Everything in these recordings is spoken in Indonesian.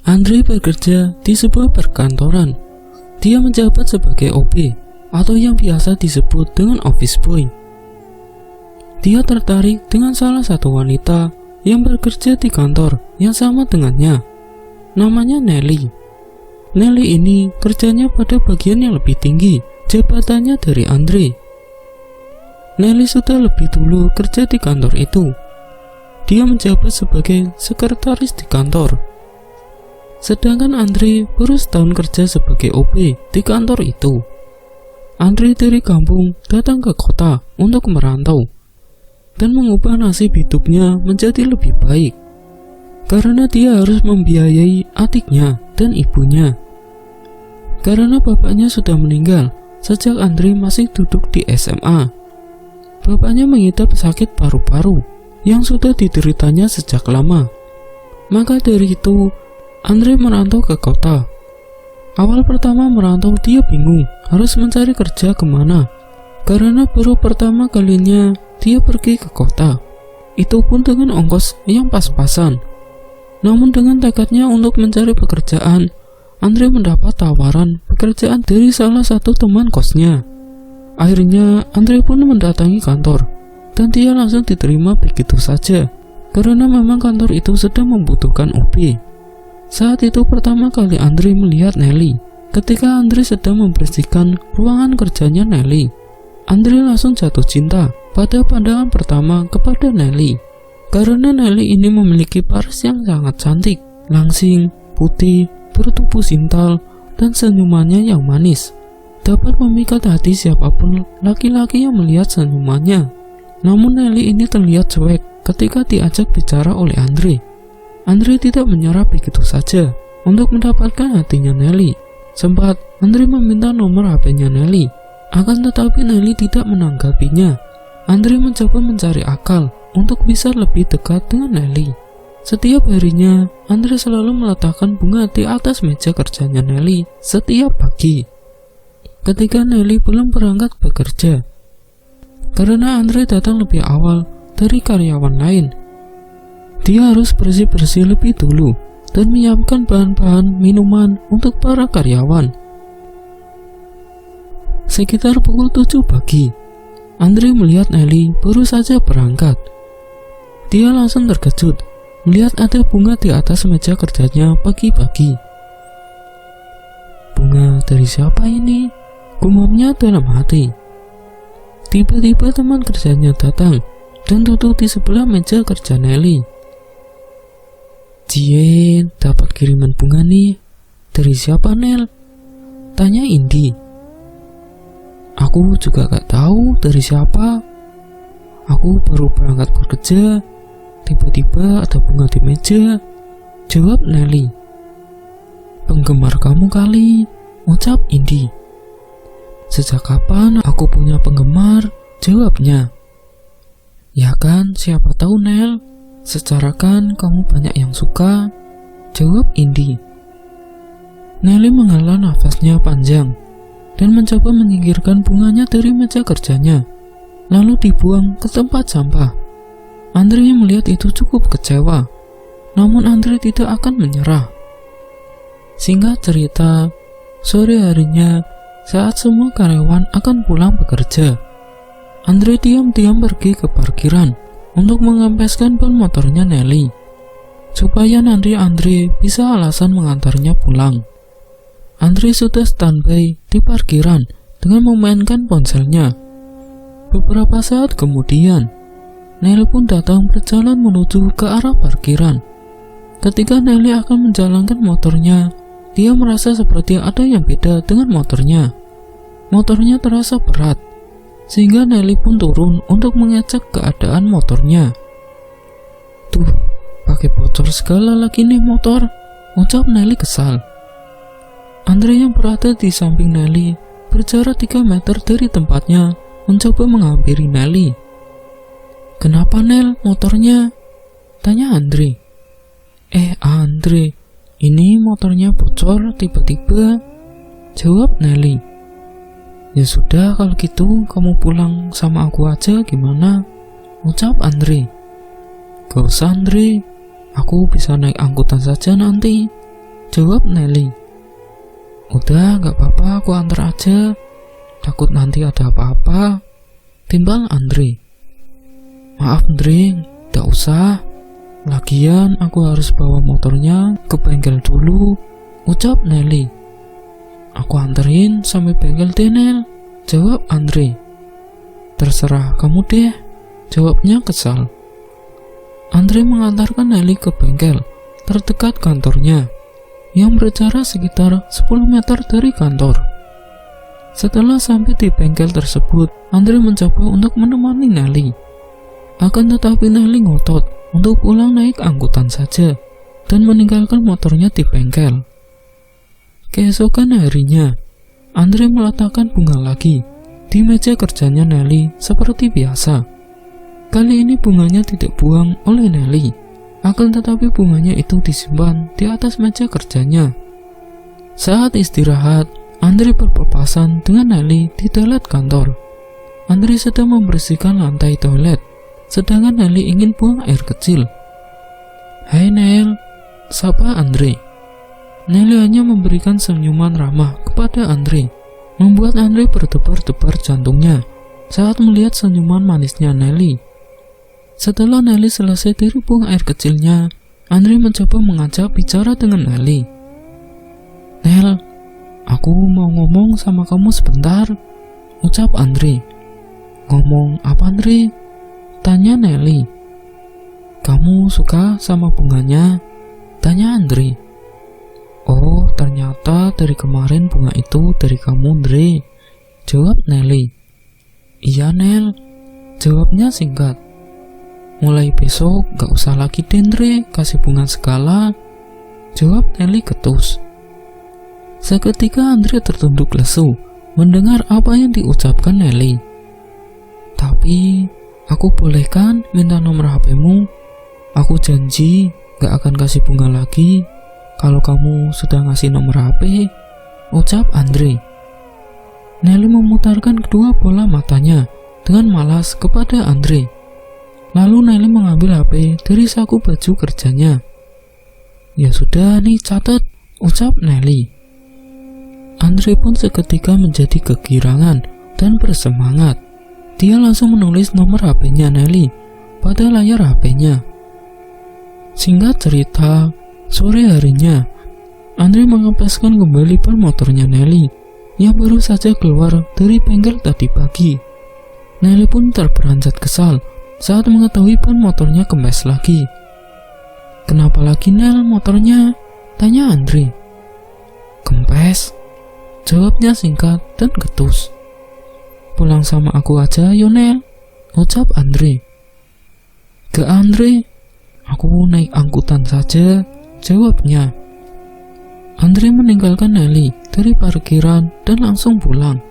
Andre bekerja di sebuah perkantoran. Dia menjabat sebagai OB atau yang biasa disebut dengan office boy. Dia tertarik dengan salah satu wanita yang bekerja di kantor yang sama dengannya. Namanya Nelly. Nelly ini kerjanya pada bagian yang lebih tinggi jabatannya dari Andre. Nelly sudah lebih dulu kerja di kantor itu. Dia menjabat sebagai sekretaris di kantor. Sedangkan Andre baru setahun kerja sebagai OB di kantor itu. Andre dari kampung datang ke kota untuk merantau dan mengubah nasib hidupnya menjadi lebih baik, karena dia harus membiayai adiknya dan ibunya. Karena bapaknya sudah meninggal sejak Andre masih duduk di SMA. Bapaknya mengidap sakit paru-paru yang sudah dideritanya sejak lama. Maka dari itu Andre merantau ke kota. Awal pertama merantau dia bingung harus mencari kerja kemana, karena baru pertama kalinya dia pergi ke kota. Itu pun dengan ongkos yang pas-pasan. Namun dengan tekadnya untuk mencari pekerjaan, Andre mendapat tawaran pekerjaan dari salah satu teman kosnya. Akhirnya Andre pun mendatangi kantor dan dia langsung diterima begitu saja, karena memang kantor itu sedang membutuhkan OB. Saat itu pertama kali Andre melihat Nelly. Ketika Andre sedang membersihkan ruangan kerjanya Nelly, Andre langsung jatuh cinta pada pandangan pertama kepada Nelly. Karena Nelly ini memiliki paras yang sangat cantik, langsing, putih, bertubuh sintal, dan senyumannya yang manis dapat memikat hati siapapun laki-laki yang melihat senyumannya. Namun Nelly ini terlihat cuek ketika diajak bicara oleh Andre. Andre tidak menyerah begitu saja untuk mendapatkan hatinya Nelly. Sempat Andre meminta nomor HP-nya Nelly, akan tetapi Nelly tidak menanggapinya. Andre mencoba mencari akal untuk bisa lebih dekat dengan Nelly. Setiap harinya Andre selalu meletakkan bunga di atas meja kerjanya Nelly setiap pagi ketika Nelly belum berangkat bekerja. Karena Andre datang lebih awal dari karyawan lain, dia harus bersih-bersih lebih dulu dan menyiapkan bahan-bahan minuman untuk para karyawan. Sekitar pukul 7 pagi, Andre melihat Nelly baru saja berangkat. Dia langsung terkejut melihat ada bunga di atas meja kerjanya pagi-pagi. Bunga dari siapa ini? Gumamnya dalam hati. Tiba-tiba teman kerjanya datang dan duduk di sebelah meja kerja Nelly. "Cie, dapat kiriman bunga nih. Dari siapa, Nel?" tanya Indi. "Aku juga gak tahu dari siapa. Aku baru berangkat bekerja. Tiba-tiba ada bunga di meja," jawab Nelly. "Penggemar kamu kali," ucap Indi. "Sejak kapan aku punya penggemar?" jawabnya. "Ya kan, siapa tahu Nel. Secara kan kamu banyak yang suka," jawab Indi. Nelly menghela nafasnya panjang dan mencoba menyingkirkan bunganya dari meja kerjanya, lalu dibuang ke tempat sampah. Andre yang melihat itu cukup kecewa, namun Andre tidak akan menyerah. Singkat cerita, sore harinya saat semua karyawan akan pulang bekerja, Andre diam-diam pergi ke parkiran untuk mengempeskan ban motornya Nelly, supaya nanti Andre bisa alasan mengantarnya pulang. Andre sudah standby di parkiran dengan memainkan ponselnya. Beberapa saat kemudian, Nelly pun datang berjalan menuju ke arah parkiran. Ketika Nelly akan menjalankan motornya, dia merasa seperti ada yang beda dengan motornya. Motornya terasa berat, sehingga Nelly pun turun untuk mengecek keadaan motornya. "Tuh, pakai bocor segala lagi nih motor," ucap Nelly kesal. Andre yang berada di samping Nelly berjarak 3 meter dari tempatnya mencoba menghampiri Nelly. "Kenapa, Nel, motornya?" tanya Andre. Andre, ini motornya bocor tiba-tiba," jawab Nelly. "Ya sudah, kalau gitu kamu pulang sama aku aja gimana?" ucap Andre. "Gak usah Andre, aku bisa naik angkutan saja nanti," jawab Nelly. Udah, gak apa-apa, aku antar aja. Takut nanti ada apa-apa, timbal Andre. Maaf Andre, gak usah. Lagian aku harus bawa motornya ke bengkel dulu, ucap Nelly. Aku anterin sampai bengkel deh Nel, jawab Andre. Terserah kamu deh, jawabnya kesal. Andre mengantarkan Nelly ke bengkel terdekat kantornya, yang berjarak sekitar 10 meter dari kantor. Setelah sampai di bengkel tersebut, Andre mencoba untuk menemani Nelly. Akan tetapi Nelly ngotot untuk pulang naik angkutan saja dan meninggalkan motornya di bengkel. Keesokan harinya, Andre meletakkan bunga lagi di meja kerjanya Nelly seperti biasa. Kali ini bunganya tidak buang oleh Nelly, akan tetapi bunganya itu disimpan di atas meja kerjanya. Saat istirahat, Andre berpapasan dengan Nelly di toilet kantor. Andre sedang membersihkan lantai toilet, sedangkan Nelly ingin buang air kecil. Hai Nel, sapa Andre. Nelly hanya memberikan senyuman ramah kepada Andre, membuat Andre berdebar-debar jantungnya saat melihat senyuman manisnya Nelly. Setelah Nelly selesai dari buang air kecilnya, Andre mencoba mengajak bicara dengan Nelly. Nel, aku mau ngomong sama kamu sebentar, ucap Andre. Ngomong apa Andre? Tanya Nelly. Kamu suka sama bunganya? Tanya Andre. Oh, ternyata dari kemarin bunga itu dari kamu Andre, jawab Nelly. Iya Nel, jawabnya singkat. Mulai besok gak usah lagi Andre kasih bunga segala, jawab Nelly ketus. Seketika Andre tertunduk lesu mendengar apa yang diucapkan Nelly. Tapi, aku boleh kan minta nomor HP-mu? Aku janji gak akan kasih bunga lagi kalau kamu sudah ngasih nomor HP, ucap Andre. Nelly memutarkan kedua bola matanya dengan malas kepada Andre. Lalu Nelly mengambil HP dari saku baju kerjanya. Ya sudah nih catat, ucap Nelly. Andre pun seketika menjadi kegirangan dan bersemangat. Dia langsung menulis nomor HP-nya Nelly pada layar HP-nya. Singkat cerita, sore harinya, Andre mengempeskan kembali ban motornya Nelly yang baru saja keluar dari bengkel tadi pagi. Nelly pun terperanjat kesal saat mengetahui ban motornya kempes lagi. Kenapa lagi Nel motornya? Tanya Andre. Kempes, jawabnya singkat dan ketus. Pulang sama aku aja Yonel, ucap Andre. Ke Andre, aku naik angkutan saja, jawabnya. Andre meninggalkan Nelly dari parkiran dan langsung pulang.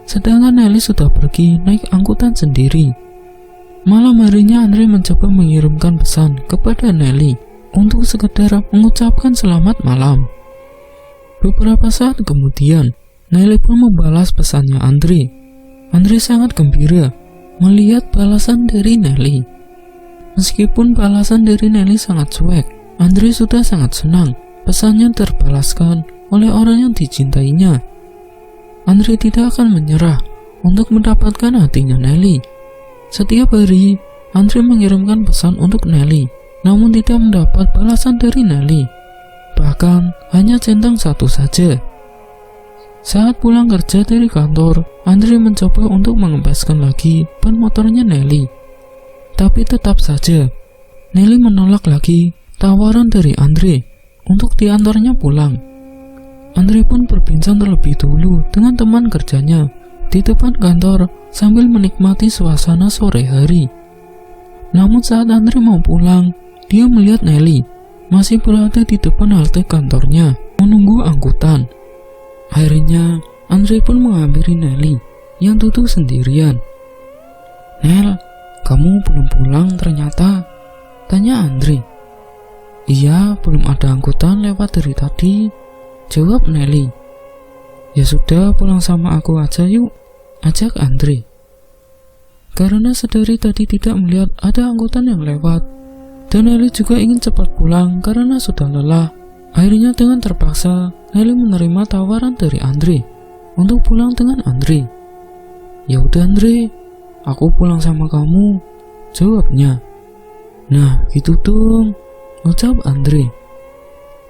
Sedangkan Nelly sudah pergi naik angkutan sendiri. Malam harinya Andre mencoba mengirimkan pesan kepada Nelly untuk sekedar mengucapkan selamat malam. Beberapa saat kemudian, Nelly pun membalas pesannya Andre. Andre sangat gembira melihat balasan dari Nelly. Meskipun balasan dari Nelly sangat cuek, Andre sudah sangat senang pesannya terbalaskan oleh orang yang dicintainya. Andre tidak akan menyerah untuk mendapatkan hatinya Nelly. Setiap hari, Andre mengirimkan pesan untuk Nelly, namun tidak mendapat balasan dari Nelly. Bahkan hanya centang satu saja. Saat pulang kerja dari kantor, Andre mencoba untuk mengempeskan lagi ban motornya Nelly. Tapi tetap saja, Nelly menolak lagi tawaran dari Andre untuk diantarnya pulang. Andre pun berbincang terlebih dulu dengan teman kerjanya di depan kantor sambil menikmati suasana sore hari. Namun saat Andre mau pulang, dia melihat Nelly masih berada di depan halte kantornya menunggu angkutan. Akhirnya, Andre pun menghampiri Nelly yang duduk sendirian. Nel, kamu belum pulang ternyata, tanya Andre. Iya, belum ada angkutan lewat dari tadi, jawab Nelly. Ya sudah, pulang sama aku aja yuk, ajak Andre. Karena sedari tadi tidak melihat ada angkutan yang lewat, dan Nelly juga ingin cepat pulang karena sudah lelah, Akhirnya dengan terpaksa, Nelly menerima tawaran dari Andre untuk pulang dengan Andre. "Ya udah Andre, aku pulang sama kamu," jawabnya. "Nah gitu dong," ucap Andre.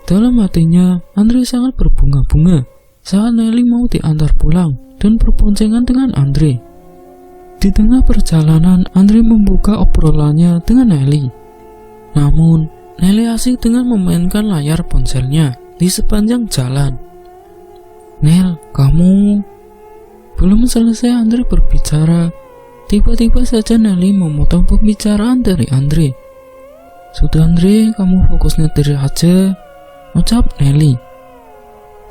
Dalam hatinya, Andre sangat berbunga-bunga saat Nelly mau diantar pulang dan berboncengan dengan Andre. Di tengah perjalanan, Andre membuka obrolannya dengan Nelly. Namun, Nelly asik dengan memainkan layar ponselnya di sepanjang jalan. "Nel, kamu..." Belum selesai Andre berbicara, tiba-tiba saja Nelly memotong pembicaraan dari Andre. "Sudah Andre, kamu fokus nyetir aja," ucap Nelly.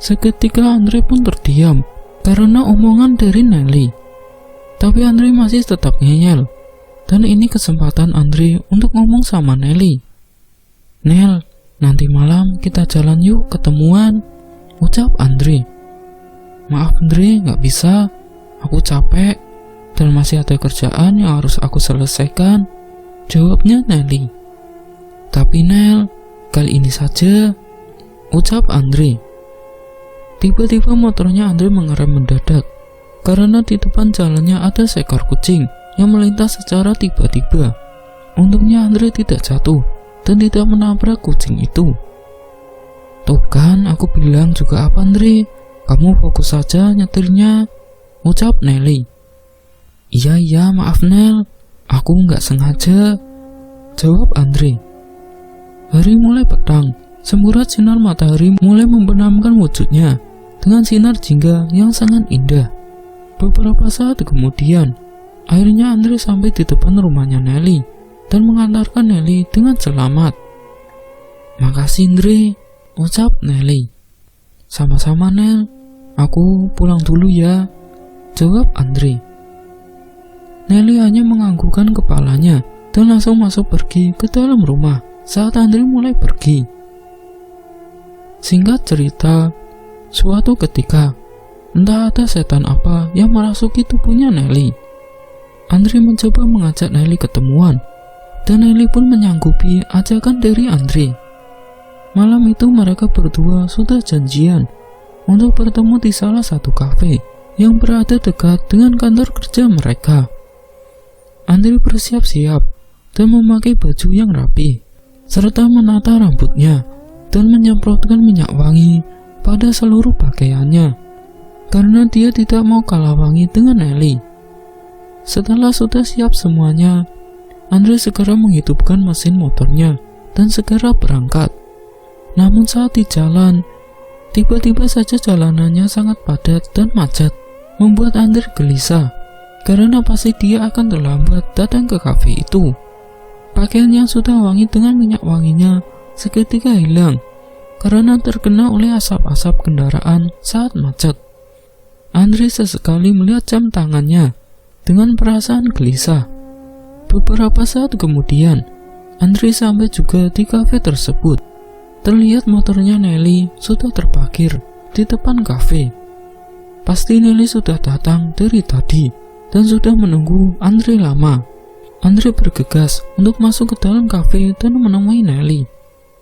Seketika Andre pun terdiam karena omongan dari Nelly. Tapi Andre masih tetap ngeyel. Dan ini kesempatan Andre untuk ngomong sama Nelly. "Nel, nanti malam kita jalan yuk ketemuan," ucap Andre. "Maaf Andre, gak bisa. Aku capek dan masih ada kerjaan yang harus aku selesaikan," jawabnya Nelly. "Tapi Nel, kali ini saja," ucap Andre. Tiba-tiba motornya Andre mengerem mendadak karena di depan jalannya ada seekor kucing yang melintas secara tiba-tiba. Untungnya Andre tidak jatuh dan tidak menabrak kucing itu. "Tuh kan, aku bilang juga apa Andre, kamu fokus saja nyetirnya," ucap Nelly. Iya, maaf Nel, aku nggak sengaja," jawab Andre. Hari mulai petang, semburat sinar matahari mulai membenamkan wujudnya dengan sinar jingga yang sangat indah. Beberapa saat kemudian, akhirnya Andre sampai di depan rumahnya Nelly dan mengantarkan Nelly dengan selamat. "Makasih Andre," ucap Nelly. "Sama-sama Nel, aku pulang dulu ya," jawab Andre. Nelly hanya menganggukkan kepalanya dan langsung masuk pergi ke dalam rumah saat Andre mulai pergi. Singkat cerita, suatu ketika, entah ada setan apa yang merasuki tubuhnya Nelly. Andre mencoba mengajak Nelly ketemuan, dan Nelly pun menyanggupi ajakan dari Andre. Malam itu mereka berdua sudah janjian untuk bertemu di salah satu kafe yang berada dekat dengan kantor kerja mereka. Andre bersiap-siap dan memakai baju yang rapi, serta menata rambutnya dan menyemprotkan minyak wangi pada seluruh pakaiannya, karena dia tidak mau kalah wangi dengan Nelly. Setelah sudah siap semuanya, Andre segera menghidupkan mesin motornya dan segera berangkat. Namun saat di jalan, tiba-tiba saja jalanannya sangat padat dan macet, membuat Andre gelisah, karena pasti dia akan terlambat datang ke kafe itu. Pakaian yang sudah wangi dengan minyak wanginya seketika hilang, karena terkena oleh asap-asap kendaraan saat macet. Andre sesekali melihat jam tangannya dengan perasaan gelisah. Beberapa saat kemudian, Andre sampai juga di kafe tersebut. Terlihat motornya Nelly sudah terparkir di depan kafe. Pasti Nelly sudah datang dari tadi dan sudah menunggu Andre lama. Andre bergegas untuk masuk ke dalam kafe dan menemui Nelly.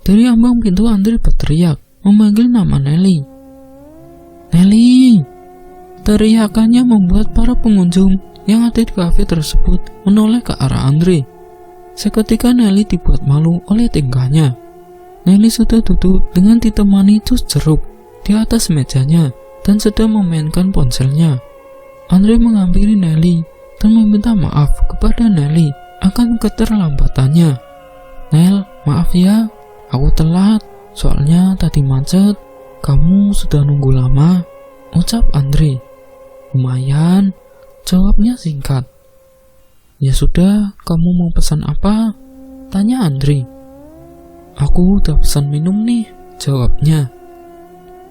Dari ambang pintu Andre berteriak memanggil nama Nelly. "Nelly!" Teriakannya membuat para pengunjung yang ada di kafe tersebut menoleh ke arah Andre. Seketika Nelly dibuat malu oleh tingkahnya. Nelly sudah duduk dengan ditemani jus jeruk di atas mejanya dan sedang memainkan ponselnya. Andre menghampiri Nelly dan meminta maaf kepada Nelly akan keterlambatannya. "Nel, maaf ya, aku telat, soalnya tadi macet. Kamu sudah nunggu lama," ucap Andre. "Lumayan," jawabnya singkat. "Ya sudah, kamu mau pesan apa?" tanya Andre. "Aku udah pesan minum nih," jawabnya.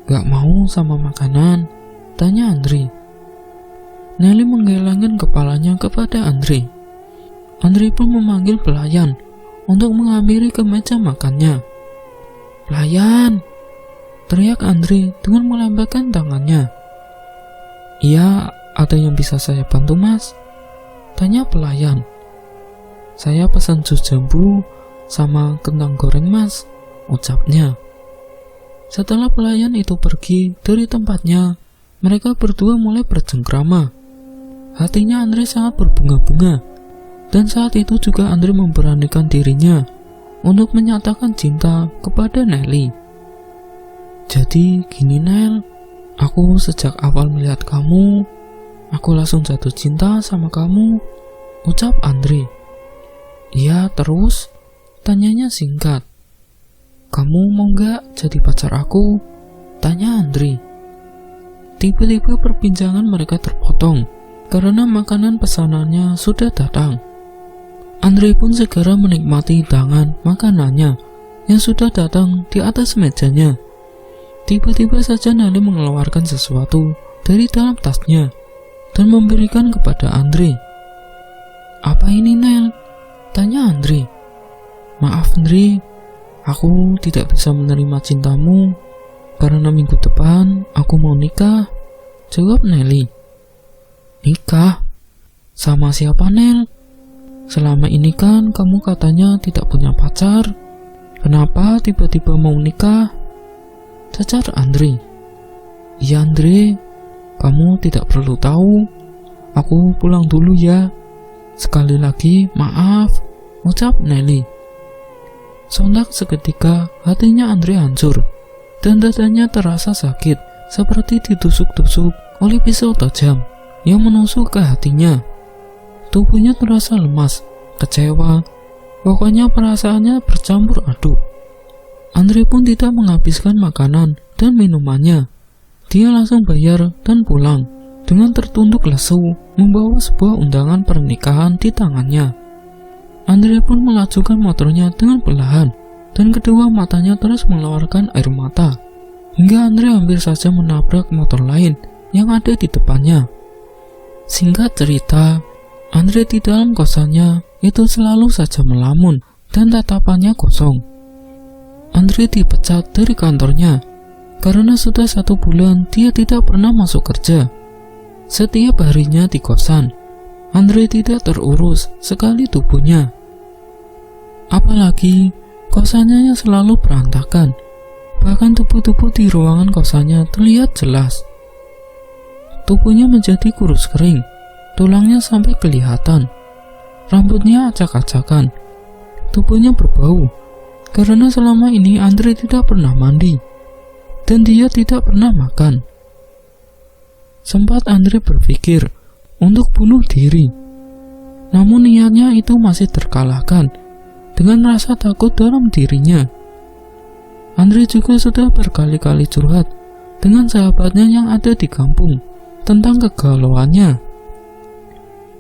"Gak mau sama makanan?" tanya Andre. Nelly menggelengkan kepalanya kepada Andre. Andre pun memanggil pelayan untuk menghampiri ke meja makannya. "Pelayan!" teriak Andre dengan melambaikan tangannya. "Iya, ada yang bisa saya bantu mas?" tanya pelayan. "Saya pesan jus jambu sama kentang goreng mas," ucapnya. Setelah pelayan itu pergi dari tempatnya, mereka berdua mulai bercengkrama. Hatinya Andre sangat berbunga-bunga, dan saat itu juga Andre memberanikan dirinya untuk menyatakan cinta kepada Nelly. Jadi gini Nel, aku sejak awal melihat kamu, aku langsung jatuh cinta sama kamu, ucap Andre. Iya, terus? Tanyanya singkat. Kamu mau gak jadi pacar aku? Tanya Andre. Tiba-tiba perbincangan mereka terpotong karena makanan pesanannya sudah datang. Andre pun segera menikmati hidangan makanannya yang sudah datang di atas mejanya. Tiba-tiba saja Nelly mengeluarkan sesuatu dari dalam tasnya dan memberikan kepada Andre. Apa ini Nel? Tanya Andre. Maaf Andre, aku tidak bisa menerima cintamu karena minggu depan aku mau nikah, jawab Nelly. Nikah? Sama siapa Nel? Selama ini kan kamu katanya tidak punya pacar. Kenapa tiba-tiba mau nikah? Cacar Andre. Iya Andre, kamu tidak perlu tahu. Aku pulang dulu ya. Sekali lagi maaf, ucap Nelly. Sontak seketika hatinya Andre hancur dan dadanya terasa sakit seperti ditusuk-tusuk oleh pisau tajam yang menusuk ke hatinya. Tubuhnya terasa lemas, kecewa, pokoknya perasaannya bercampur aduk. Andre pun tidak menghabiskan makanan dan minumannya. Dia langsung bayar dan pulang dengan tertunduk lesu membawa sebuah undangan pernikahan di tangannya. Andre pun melajukan motornya dengan perlahan dan kedua matanya terus mengeluarkan air mata hingga Andre hampir saja menabrak motor lain yang ada di depannya. Singkat cerita, Andre di dalam kosannya itu selalu saja melamun dan tatapannya kosong. Andre dipecat dari kantornya karena sudah 1 bulan dia tidak pernah masuk kerja. Setiap harinya di kosan, Andre tidak terurus sekali tubuhnya. Apalagi kosannya yang selalu berantakan, bahkan tubuh-tubuh di ruangan kosannya terlihat jelas. Tubuhnya menjadi kurus kering, tulangnya sampai kelihatan, rambutnya acak-acakan, tubuhnya berbau, karena selama ini Andre tidak pernah mandi, dan dia tidak pernah makan. Sempat Andre berpikir untuk bunuh diri, namun niatnya itu masih terkalahkan dengan rasa takut dalam dirinya. Andre juga sudah berkali-kali curhat dengan sahabatnya yang ada di kampung tentang kegalauannya.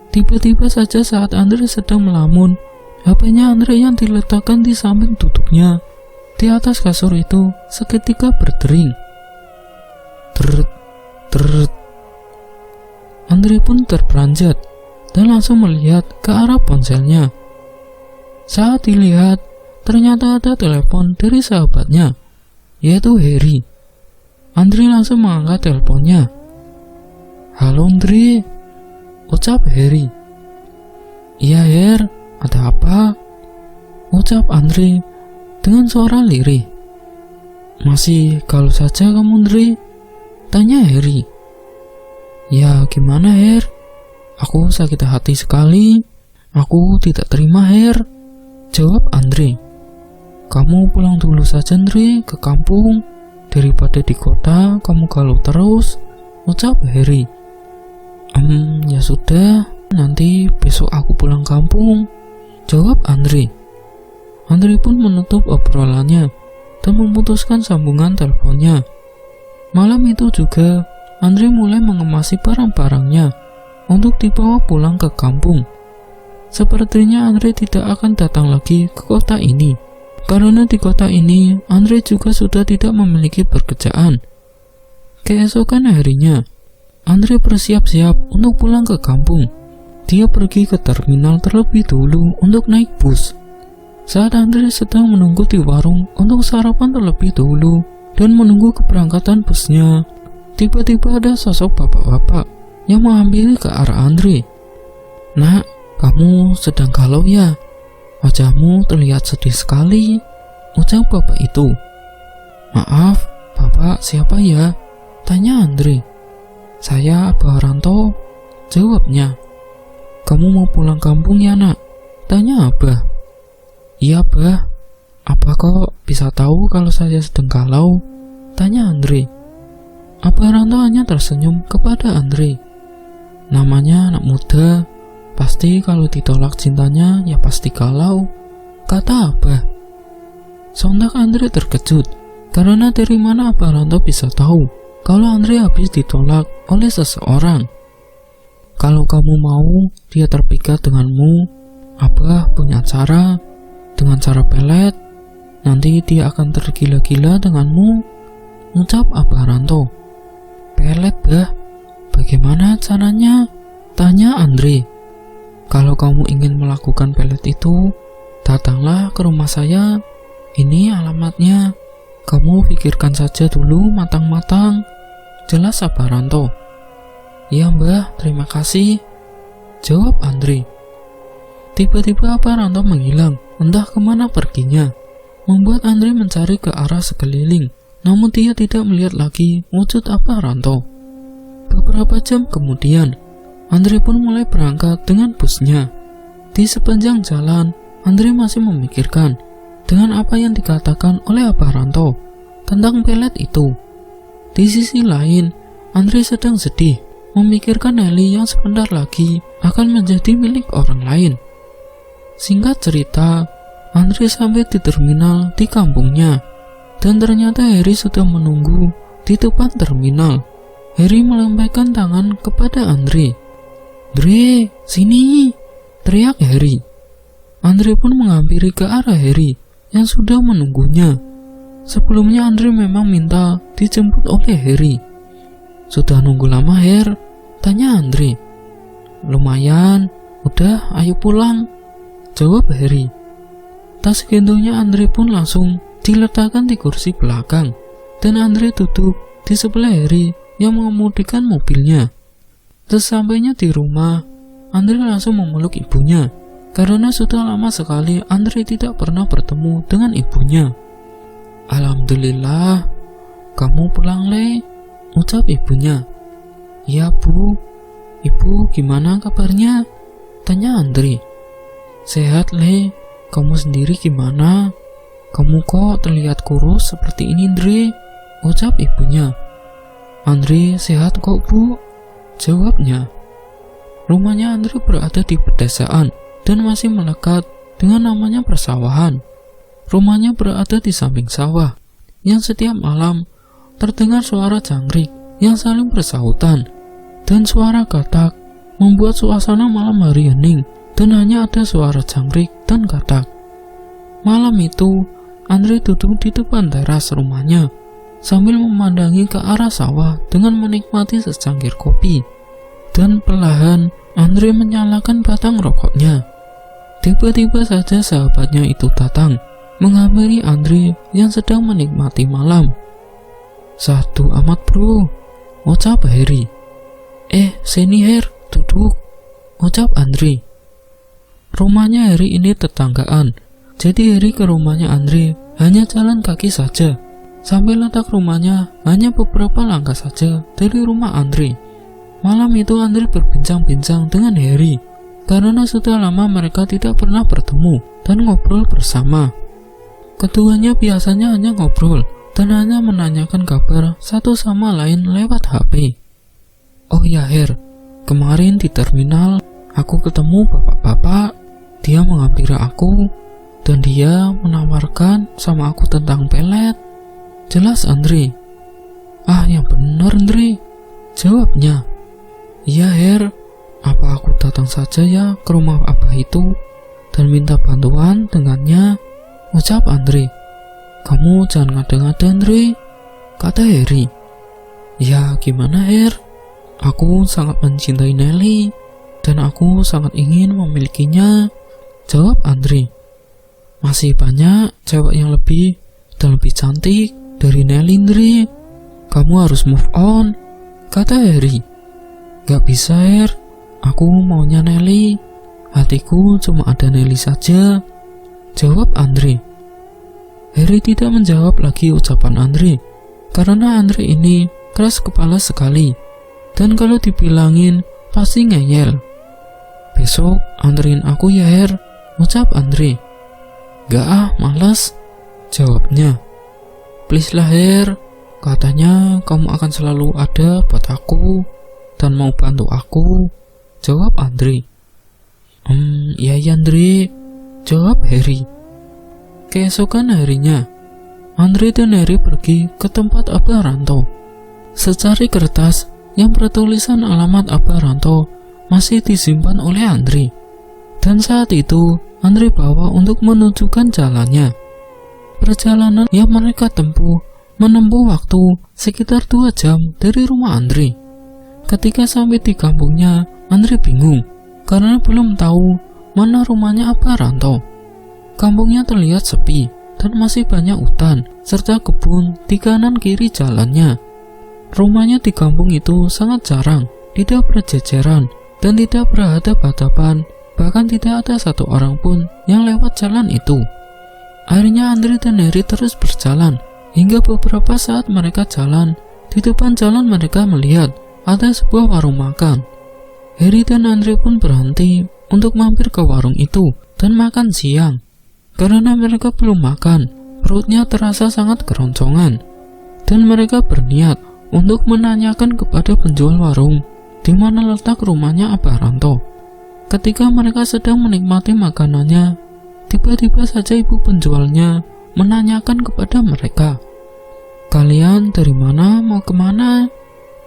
Tiba-tiba saja saat Andre sedang melamun, HP-nya Andre yang diletakkan di samping duduknya di atas kasur itu seketika berdering. Teret, teret. Andre pun terperanjat dan langsung melihat ke arah ponselnya. Saat dilihat, ternyata ada telepon dari sahabatnya, yaitu Harry. Andre langsung mengangkat teleponnya. Halo Andre, ucap Harry. Iya Her, ada apa? Ucap Andre dengan suara lirih. Masih galau saja kamu Andre? Tanya Harry. Ya gimana Her? Aku sakit hati sekali. Aku tidak terima Her, jawab Andre. Kamu pulang dulu saja Andre ke kampung, daripada di kota kamu galau terus, ucap Harry. Ya sudah, nanti besok aku pulang kampung, jawab Andre. Andre pun menutup obrolannya dan memutuskan sambungan teleponnya. Malam itu juga Andre mulai mengemasi barang-barangnya untuk dibawa pulang ke kampung. Sepertinya Andre tidak akan datang lagi ke kota ini, karena di kota ini Andre juga sudah tidak memiliki pekerjaan. Keesokan harinya, Andre bersiap-siap untuk pulang ke kampung. Dia pergi ke terminal terlebih dulu untuk naik bus. Saat Andre sedang menunggu di warung untuk sarapan terlebih dulu dan menunggu keberangkatan busnya, tiba-tiba ada sosok bapak-bapak yang menghampiri ke arah Andre. Nak, kamu sedang galau ya? Wajahmu terlihat sedih sekali, ucap bapak itu. Maaf, Bapak siapa ya? Tanya Andre. Saya Abah Ranto, jawabnya. Kamu mau pulang kampung ya nak? Tanya Abah. Iya Bah. Apa kok bisa tahu kalau saya sedang galau? Tanya Andre. Abah Ranto hanya tersenyum kepada Andre. Namanya anak muda, pasti kalau ditolak cintanya ya pasti galau, kata Abah. Sontak Andre terkejut, karena dari mana Abah Ranto bisa tahu kalau Andre habis ditolak oleh seseorang. Kalau kamu mau dia terpikat denganmu, Abah punya cara. Dengan cara pelet, nanti dia akan tergila-gila denganmu, ucap Abah Ranto. Pelet Bah? Bagaimana caranya? Tanya Andre. Kalau kamu ingin melakukan pelet itu, datanglah ke rumah saya. Ini alamatnya. Kamu pikirkan saja dulu matang-matang, jelas Abah Ranto. Ya Mbah, terima kasih, jawab Andre. Tiba-tiba Abah Ranto menghilang, entah kemana perginya, membuat Andre mencari ke arah sekeliling, namun dia tidak melihat lagi wujud Abah Ranto. Beberapa jam kemudian, Andre pun mulai berangkat dengan busnya. Di sepanjang jalan, Andre masih memikirkan dengan apa yang dikatakan oleh Abah Ranto tentang pelet itu. Di sisi lain, Andre sedang sedih, memikirkan Nelly yang sebentar lagi akan menjadi milik orang lain. Singkat cerita, Andre sampai di terminal di kampungnya, dan ternyata Harry sudah menunggu di depan terminal. Harry melambaikan tangan kepada Andre. Andre, sini, teriak Harry. Andre pun menghampiri ke arah Harry yang sudah menunggunya. Sebelumnya Andre memang minta dijemput oleh Harry. Sudah nunggu lama Her? Tanya Andre. Lumayan, udah ayo pulang, jawab Harry. Tas gendongnya Andre pun langsung diletakkan di kursi belakang, dan Andre duduk di sebelah Harry yang mengemudikan mobilnya. Sesampainya di rumah, Andre langsung memeluk ibunya, karena sudah lama sekali Andre tidak pernah bertemu dengan ibunya. Alhamdulillah, kamu pulang Le, ucap ibunya. Ya Bu, Ibu gimana kabarnya? Tanya Andre. Sehat Le, kamu sendiri gimana? Kamu kok terlihat kurus seperti ini Andre, ucap ibunya. Andre sehat kok Bu, jawabnya. Rumahnya Andre berada di pedesaan dan masih melekat dengan namanya persawahan. Rumahnya berada di samping sawah, yang setiap malam terdengar suara jangkrik yang saling bersahutan, dan suara katak membuat suasana malam hari hening, dan hanya ada suara jangkrik dan katak. Malam itu, Andre duduk di depan teras rumahnya, sambil memandangi ke arah sawah dengan menikmati secangkir kopi. Dan perlahan, Andre menyalakan batang rokoknya. Tiba-tiba saja sahabatnya itu datang, menghampiri Andre yang sedang menikmati malam. Satu amat bro, ucap Harry. Sini Her, duduk, ucap Andre. Rumahnya Harry ini tetanggaan, jadi Harry ke rumahnya Andre hanya jalan kaki saja. Sampai letak rumahnya hanya beberapa langkah saja dari rumah Andre. Malam itu Andre berbincang-bincang dengan Harry, karena sudah lama mereka tidak pernah bertemu dan ngobrol bersama. Keduanya biasanya hanya ngobrol dan hanya menanyakan kabar satu sama lain lewat HP. Oh ya Her, kemarin di terminal aku ketemu bapak-bapak. Dia menghampiri aku dan dia menawarkan sama aku tentang pelet, jelas Andre. Ah yang benar Andre, jawabnya. Iya Her, apa aku datang saja ya ke rumah abah itu dan minta bantuan dengannya, ucap Andre. Kamu jangan ngada-ngada Andre, kata Harry. Ya gimana Her, aku sangat mencintai Nelly dan aku sangat ingin memilikinya, jawab Andre. Masih banyak cewek yang lebih dan lebih cantik dari Nelly Andre. Kamu harus move on, kata Harry. Gak bisa Her, aku maunya Nelly. Hatiku cuma ada Nelly saja, jawab Andre. Harry tidak menjawab lagi ucapan Andre, karena Andre ini keras kepala sekali, dan kalau dibilangin pasti ngeyel. "Besok anterin aku ya Her," ucap Andre. "Gak ah, males," jawabnya. "Please lah Her, katanya kamu akan selalu ada buat aku dan mau bantu aku," jawab Andre. Iya ya Andre," jawab Harry. Keesokan harinya, Andre dan Harry pergi ke tempat Abah Ranto. Secari kertas yang bertulisan alamat Abah Ranto masih disimpan oleh Andre, dan saat itu Andre bawa untuk menunjukkan jalannya. Perjalanan yang mereka tempuh menempuh waktu sekitar 2 jam dari rumah Andre. Ketika sampai di kampungnya, Andre bingung karena belum tahu mana rumahnya Abah Ranto. Kampungnya terlihat sepi dan masih banyak hutan serta kebun di kanan kiri jalannya. Rumahnya di kampung itu sangat jarang, tidak berjejeran dan tidak berhadapan-hadapan, bahkan tidak ada satu orang pun yang lewat jalan itu. Akhirnya Andre dan Harry terus berjalan hingga beberapa saat mereka jalan. Di depan jalan mereka melihat ada sebuah warung makan. Harry dan Andre pun berhenti untuk mampir ke warung itu dan makan siang. Karena mereka belum makan, perutnya terasa sangat keroncongan, dan mereka berniat untuk menanyakan kepada penjual warung di mana letak rumahnya Abah Ranto. Ketika mereka sedang menikmati makanannya, tiba-tiba saja ibu penjualnya menanyakan kepada mereka, "Kalian dari mana, mau kemana?"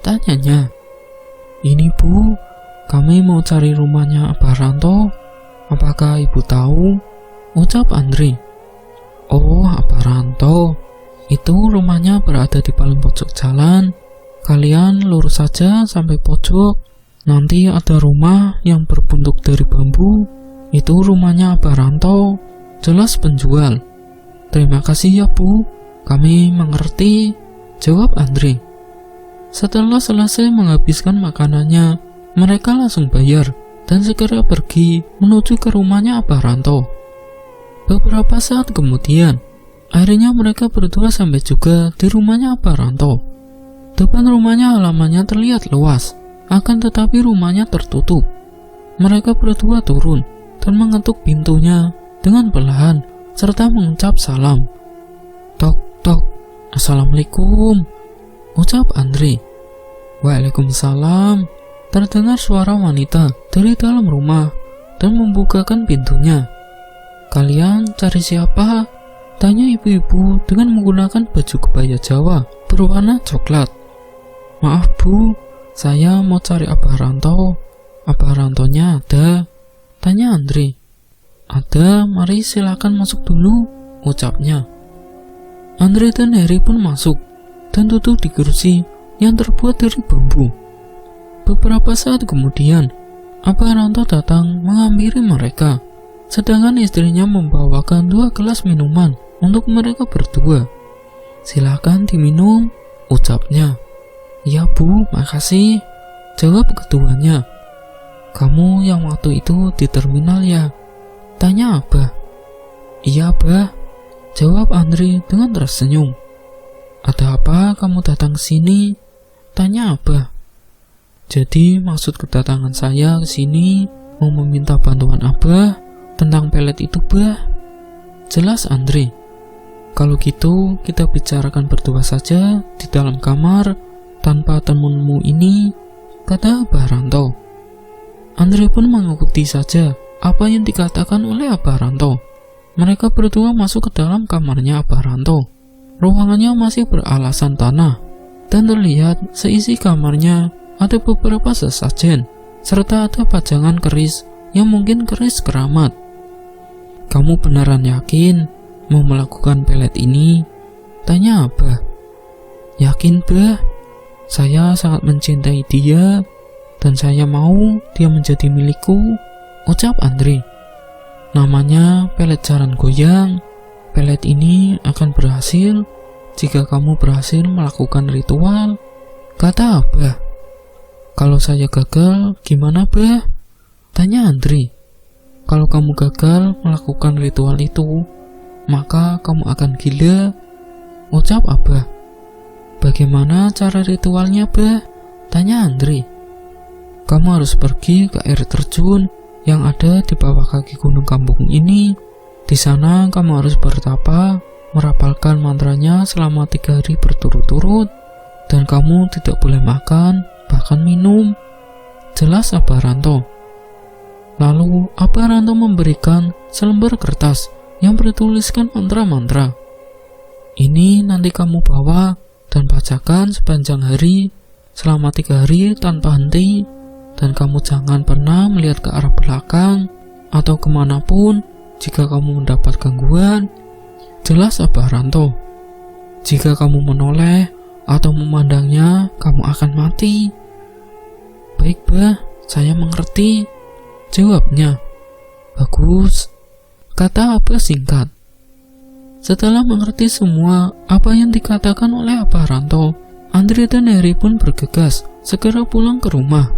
tanyanya. "Ini Bu, kami mau cari rumahnya Abah Ranto. Apakah ibu tahu?" ucap Andre. "Oh, Abah Ranto, itu rumahnya berada di paling pojok jalan. Kalian lurus saja sampai pojok. Nanti ada rumah yang berbentuk dari bambu. Itu rumahnya Abah Ranto," jelas penjual. "Terima kasih ya Bu, kami mengerti," jawab Andre. Setelah selesai menghabiskan makanannya, mereka langsung bayar dan segera pergi menuju ke rumahnya Abah Ranto. Beberapa saat kemudian, akhirnya mereka berdua sampai juga di rumahnya Abah Ranto. Depan rumahnya halamannya terlihat luas, akan tetapi rumahnya tertutup. Mereka berdua turun dan mengetuk pintunya dengan perlahan serta mengucap salam. "Tok, tok, Assalamualaikum," ucap Andre. "Waalaikumsalam," terdengar suara wanita dari dalam rumah dan membukakan pintunya. "Kalian cari siapa?" tanya ibu-ibu dengan menggunakan baju kebaya Jawa berwarna coklat. "Maaf Bu, saya mau cari Abah Ranto. Abah Rantonya ada?" tanya Andre. "Ada, mari silakan masuk dulu," ucapnya. Andre dan Harry pun masuk dan duduk di kursi yang terbuat dari bambu. Beberapa saat kemudian, Abah Ranto datang menghampiri mereka, sedangkan istrinya membawakan 2 gelas minuman untuk mereka berdua. "Silakan diminum," ucapnya. "Ya Bu, makasih," jawab keduanya. "Kamu yang waktu itu di terminal ya?" tanya Abah. "Iya Abah," jawab Andre dengan tersenyum. "Ada apa kamu datang ke sini?" tanya Abah. "Jadi maksud kedatangan saya ke sini mau meminta bantuan Abah tentang pelet itu Bah," jelas Andre. "Kalau gitu kita bicarakan berdua saja di dalam kamar tanpa temanmu ini," kata Abah Ranto. Andre pun mengikuti saja apa yang dikatakan oleh Abah Ranto. Mereka berdua masuk ke dalam kamarnya Abah Ranto. Ruangannya masih beralasan tanah, dan terlihat seisi kamarnya ada beberapa sesajen, serta ada pajangan keris yang mungkin keris keramat. "Kamu beneran yakin mau melakukan pelet ini?" tanya Abah. "Yakin Bah, saya sangat mencintai dia, dan saya mau dia menjadi milikku," ucap Andre. "Namanya pelet jaran goyang. Pelet ini akan berhasil jika kamu berhasil melakukan ritual," kata Abah. "Kalau saya gagal, gimana Bah?" tanya Andre. "Kalau kamu gagal melakukan ritual itu, maka kamu akan gila," ucap Abah. Bagaimana cara ritualnya, Bah? Tanya Andre. Kamu harus pergi ke air terjun yang ada di bawah kaki gunung kampung ini. Di sana kamu harus bertapa, merapalkan mantranya selama 3 hari berturut-turut, dan kamu tidak boleh makan, bahkan minum. Jelas Abah Ranto. Lalu Abah Ranto memberikan selembar kertas yang bertuliskan mantra-mantra. Ini nanti kamu bawa dan bacakan sepanjang hari selama 3 hari tanpa henti, dan kamu jangan pernah melihat ke arah belakang atau kemanapun jika kamu mendapat gangguan. Jelas Abah Ranto. Jika kamu menoleh atau memandangnya, kamu akan mati. Baik, Bah, saya mengerti, jawabnya. Bagus, kata Abah singkat. Setelah mengerti semua apa yang dikatakan oleh Abah Ranto, Andre dan Harry pun bergegas segera pulang ke rumah.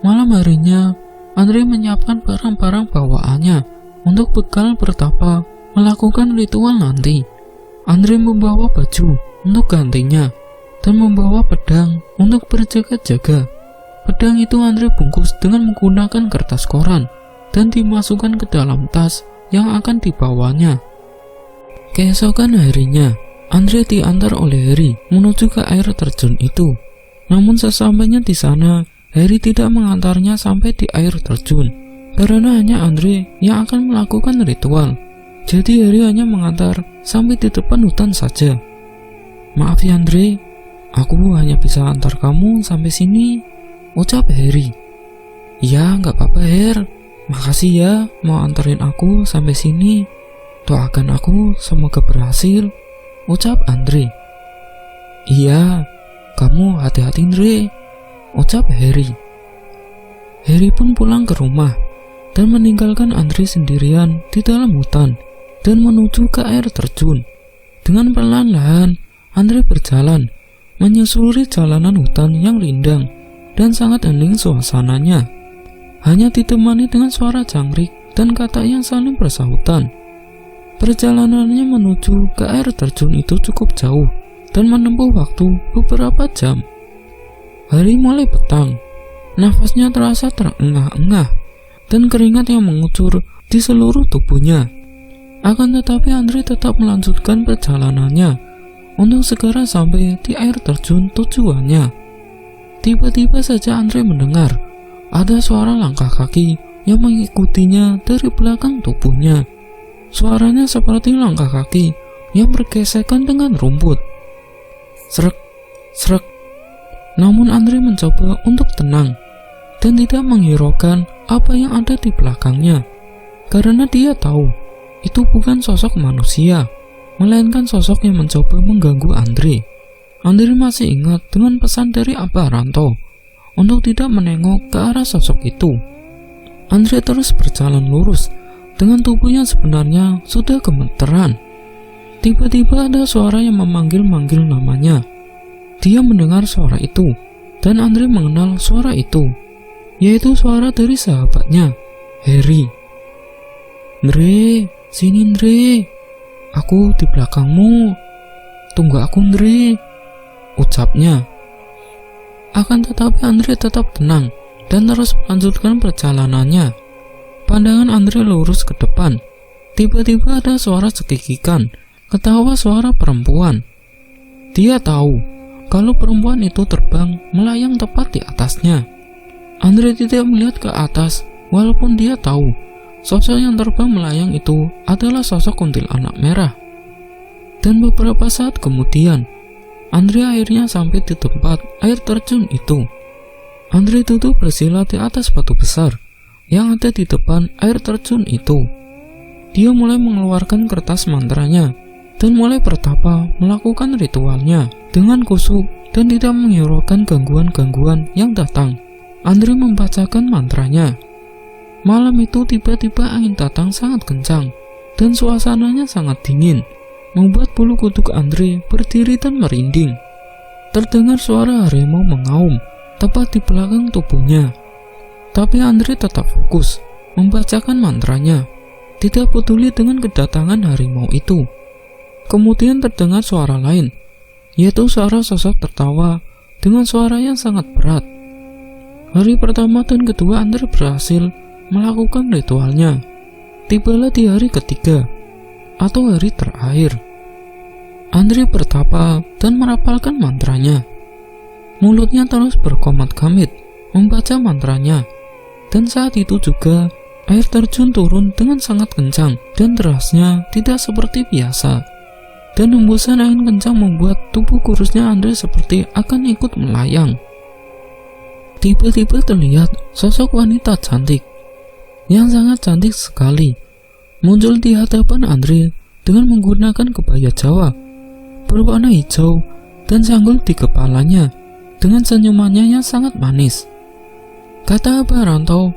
Malam harinya, Andre menyiapkan barang-barang bawaannya untuk bekal bertapa melakukan ritual nanti. Andre membawa baju untuk gantinya dan membawa pedang untuk berjaga-jaga. Pedang itu Andre bungkus dengan menggunakan kertas koran dan dimasukkan ke dalam tas yang akan dibawanya. Keesokan harinya, Andre diantar oleh Harry menuju ke air terjun itu. Namun sesampainya di sana, Harry tidak mengantarnya sampai di air terjun karena hanya Andre yang akan melakukan ritual. Jadi Harry hanya mengantar sampai di depan hutan saja. Maaf ya Andre, aku hanya bisa antar kamu sampai sini, ucap Harry. Ya nggak apa-apa Her, makasih ya mau anterin aku sampai sini. Doakan aku semoga berhasil, ucap Andre. Iya, kamu hati-hati Andre, ucap Harry. Harry pun pulang ke rumah dan meninggalkan Andre sendirian di dalam hutan dan menuju ke air terjun. Dengan perlahan-lahan, Andre berjalan menyusuri jalanan hutan yang rindang dan sangat hening suasananya. Hanya ditemani dengan suara jangkrik dan kata yang saling bersahutan. Perjalanannya menuju ke air terjun itu cukup jauh dan menempuh waktu beberapa jam. Hari mulai petang, nafasnya terasa terengah-engah dan keringat yang mengucur di seluruh tubuhnya. Akan tetapi Andre tetap melanjutkan perjalanannya untuk segera sampai di air terjun tujuannya. Tiba-tiba saja Andre mendengar ada suara langkah kaki yang mengikutinya dari belakang tubuhnya. Suaranya seperti langkah kaki yang bergesekan dengan rumput. Srek, srek. Namun Andre mencoba untuk tenang dan tidak menghiraukan apa yang ada di belakangnya, karena dia tahu itu bukan sosok manusia, melainkan sosok yang mencoba mengganggu Andre. Andre masih ingat dengan pesan dari Abah Ranto untuk tidak menengok ke arah sosok itu. Andre terus berjalan lurus dengan tubuh yang sebenarnya sudah gemeteran. Tiba-tiba ada suara yang memanggil-manggil namanya. Dia mendengar suara itu, dan Andre mengenal suara itu, yaitu suara dari sahabatnya, Harry. Andre, sini Andre, aku di belakangmu. Tunggu aku Andre, ucapnya. Akan tetapi Andre tetap tenang dan terus melanjutkan perjalanannya. Pandangan Andre lurus ke depan. Tiba-tiba ada suara cekikikan, ketawa suara perempuan. Dia tahu kalau perempuan itu terbang melayang tepat di atasnya. Andre tidak melihat ke atas, walaupun dia tahu sosok yang terbang melayang itu adalah sosok kuntilanak merah. Dan beberapa saat kemudian, Andre akhirnya sampai di tempat air terjun itu. Andre duduk bersila di atas batu besar yang ada di depan air terjun itu. Dia mulai mengeluarkan kertas mantranya dan mulai bertapa melakukan ritualnya dengan khusyuk dan tidak menghiraukan gangguan-gangguan yang datang. Andre membacakan mantranya. Malam itu tiba-tiba angin datang sangat kencang dan suasananya sangat dingin, membuat bulu kuduk Andre berdiri dan merinding. Terdengar suara harimau mengaum tepat di belakang tubuhnya. Tapi Andre tetap fokus membacakan mantranya, tidak peduli dengan kedatangan harimau itu. Kemudian terdengar suara lain, yaitu suara sosok tertawa dengan suara yang sangat berat. Hari pertama dan kedua Andre berhasil melakukan ritualnya. Tibalah di hari ketiga atau hari terakhir. Andre bertapa dan merapalkan mantranya. Mulutnya terus berkomat-kamit membaca mantranya. Dan saat itu juga air terjun turun dengan sangat kencang dan derasnya tidak seperti biasa. Dan hembusan angin kencang membuat tubuh kurusnya Andre seperti akan ikut melayang. Tiba-tiba terlihat sosok wanita cantik yang sangat cantik sekali muncul di hadapan Andre dengan menggunakan kebaya Jawa berwarna hijau dan sanggul di kepalanya dengan senyumannya yang sangat manis. Kata Abah Rantau,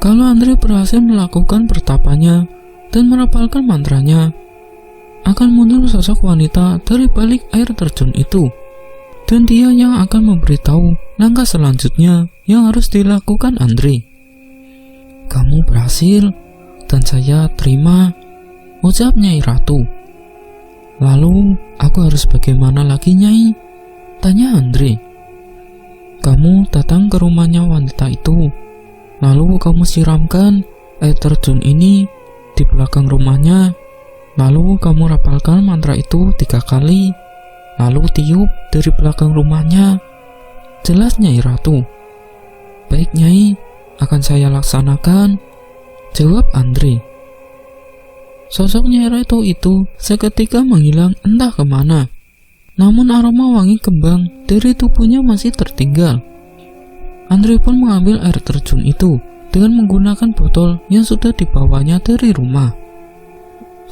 kalau Andre berhasil melakukan pertapanya dan merapalkan mantranya, akan muncul sosok wanita dari balik air terjun itu, dan dia yang akan memberitahu langkah selanjutnya yang harus dilakukan Andre. Kamu berhasil, dan saya terima, ucap Nyai Ratu. Lalu, aku harus bagaimana lagi, Nyai? Tanya Andre. Kamu datang ke rumahnya wanita itu, lalu kamu siramkan air terjun ini di belakang rumahnya, lalu kamu rapalkan mantra itu 3 kali, lalu tiup dari belakang rumahnya. Jelas Nyai Ratu. Baik Nyai, akan saya laksanakan, jawab Andre. Sosok Nyai Ratu itu seketika menghilang entah kemana. Namun aroma wangi kembang dari tubuhnya masih tertinggal. Andre pun mengambil air terjun itu dengan menggunakan botol yang sudah dibawanya dari rumah.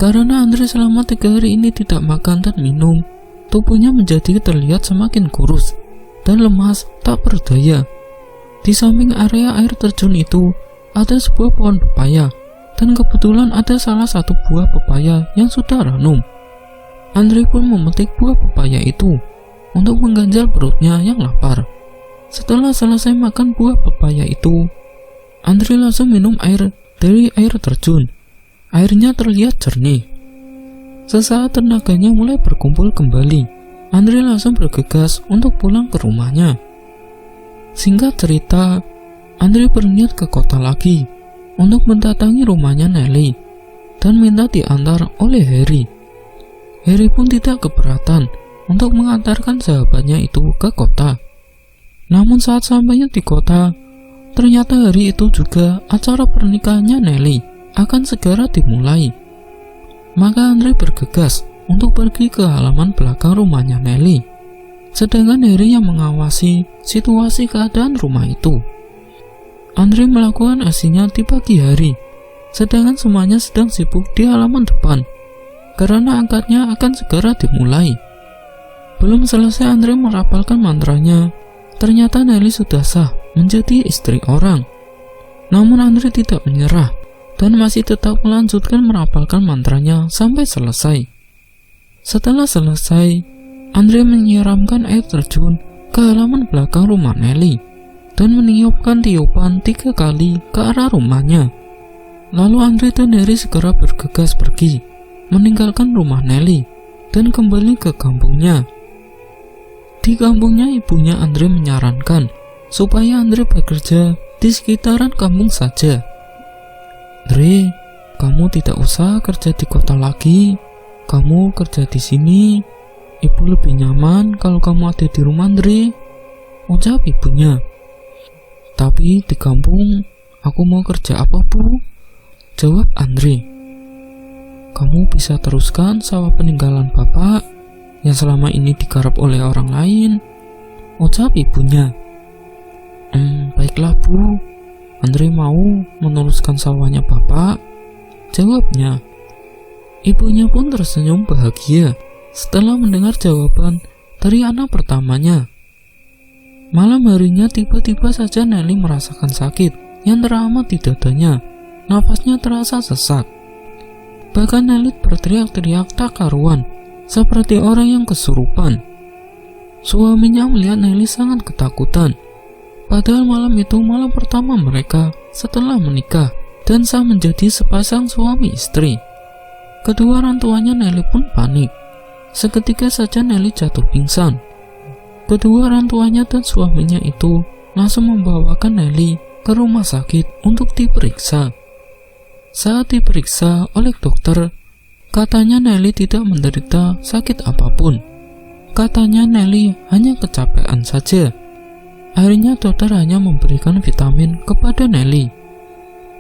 Karena Andre selama 3 hari ini tidak makan dan minum, tubuhnya menjadi terlihat semakin kurus dan lemas tak berdaya. Di samping area air terjun itu ada sebuah pohon pepaya, dan kebetulan ada salah satu buah pepaya yang sudah ranum. Andre pun memetik buah pepaya itu untuk mengganjal perutnya yang lapar. Setelah selesai makan buah pepaya itu, Andre langsung minum air dari air terjun. Airnya terlihat jernih. Sesaat tenaganya mulai berkumpul kembali, Andre langsung bergegas untuk pulang ke rumahnya. Singkat cerita, Andre berniat ke kota lagi untuk mendatangi rumahnya Nelly dan minta diantar oleh Harry. Harry pun tidak keberatan untuk mengantarkan sahabatnya itu ke kota. Namun saat sampainya di kota, ternyata hari itu juga acara pernikahannya Nelly akan segera dimulai. Maka Andre bergegas untuk pergi ke halaman belakang rumahnya Nelly, sedangkan Harry yang mengawasi situasi keadaan rumah itu. Andre melakukan aksinya di pagi hari, sedangkan semuanya sedang sibuk di halaman depan karena akadnya akan segera dimulai. Belum selesai Andre merapalkan mantranya, ternyata Nelly sudah sah menjadi istri orang. Namun Andre tidak menyerah dan masih tetap melanjutkan merapalkan mantranya sampai selesai. Setelah selesai, Andre menyiramkan air terjun ke halaman belakang rumah Nelly dan meniupkan tiupan 3 kali ke arah rumahnya. Lalu Andre dan Harry segera bergegas pergi meninggalkan rumah Nelly dan kembali ke kampungnya. Di kampungnya ibunya Andre menyarankan supaya Andre bekerja di sekitaran kampung saja. Andre, kamu tidak usah kerja di kota lagi. Kamu kerja di sini. Ibu lebih nyaman kalau kamu ada di rumah Andre, ucap ibunya. Tapi di kampung aku mau kerja apa, Bu? Jawab Andre. Kamu bisa teruskan sawah peninggalan bapak yang selama ini digarap oleh orang lain, ucap ibunya. Baiklah Bu, Andre mau meneruskan sawahnya bapak, jawabnya. Ibunya pun tersenyum bahagia setelah mendengar jawaban dari anak pertamanya. Malam harinya tiba-tiba saja Nelly merasakan sakit yang teramat di dadanya. Nafasnya terasa sesak. Bahkan Nelly berteriak-teriak tak karuan, seperti orang yang kesurupan. Suaminya melihat Nelly sangat ketakutan. Padahal malam itu malam pertama mereka setelah menikah dan sah menjadi sepasang suami istri. Kedua orang tuanya Nelly pun panik. Seketika saja Nelly jatuh pingsan. Kedua orang tuanya dan suaminya itu langsung membawakan Nelly ke rumah sakit untuk diperiksa. Saat diperiksa oleh dokter, katanya Nelly tidak menderita sakit apapun. Katanya Nelly hanya kecapean saja. Akhirnya dokter hanya memberikan vitamin kepada Nelly.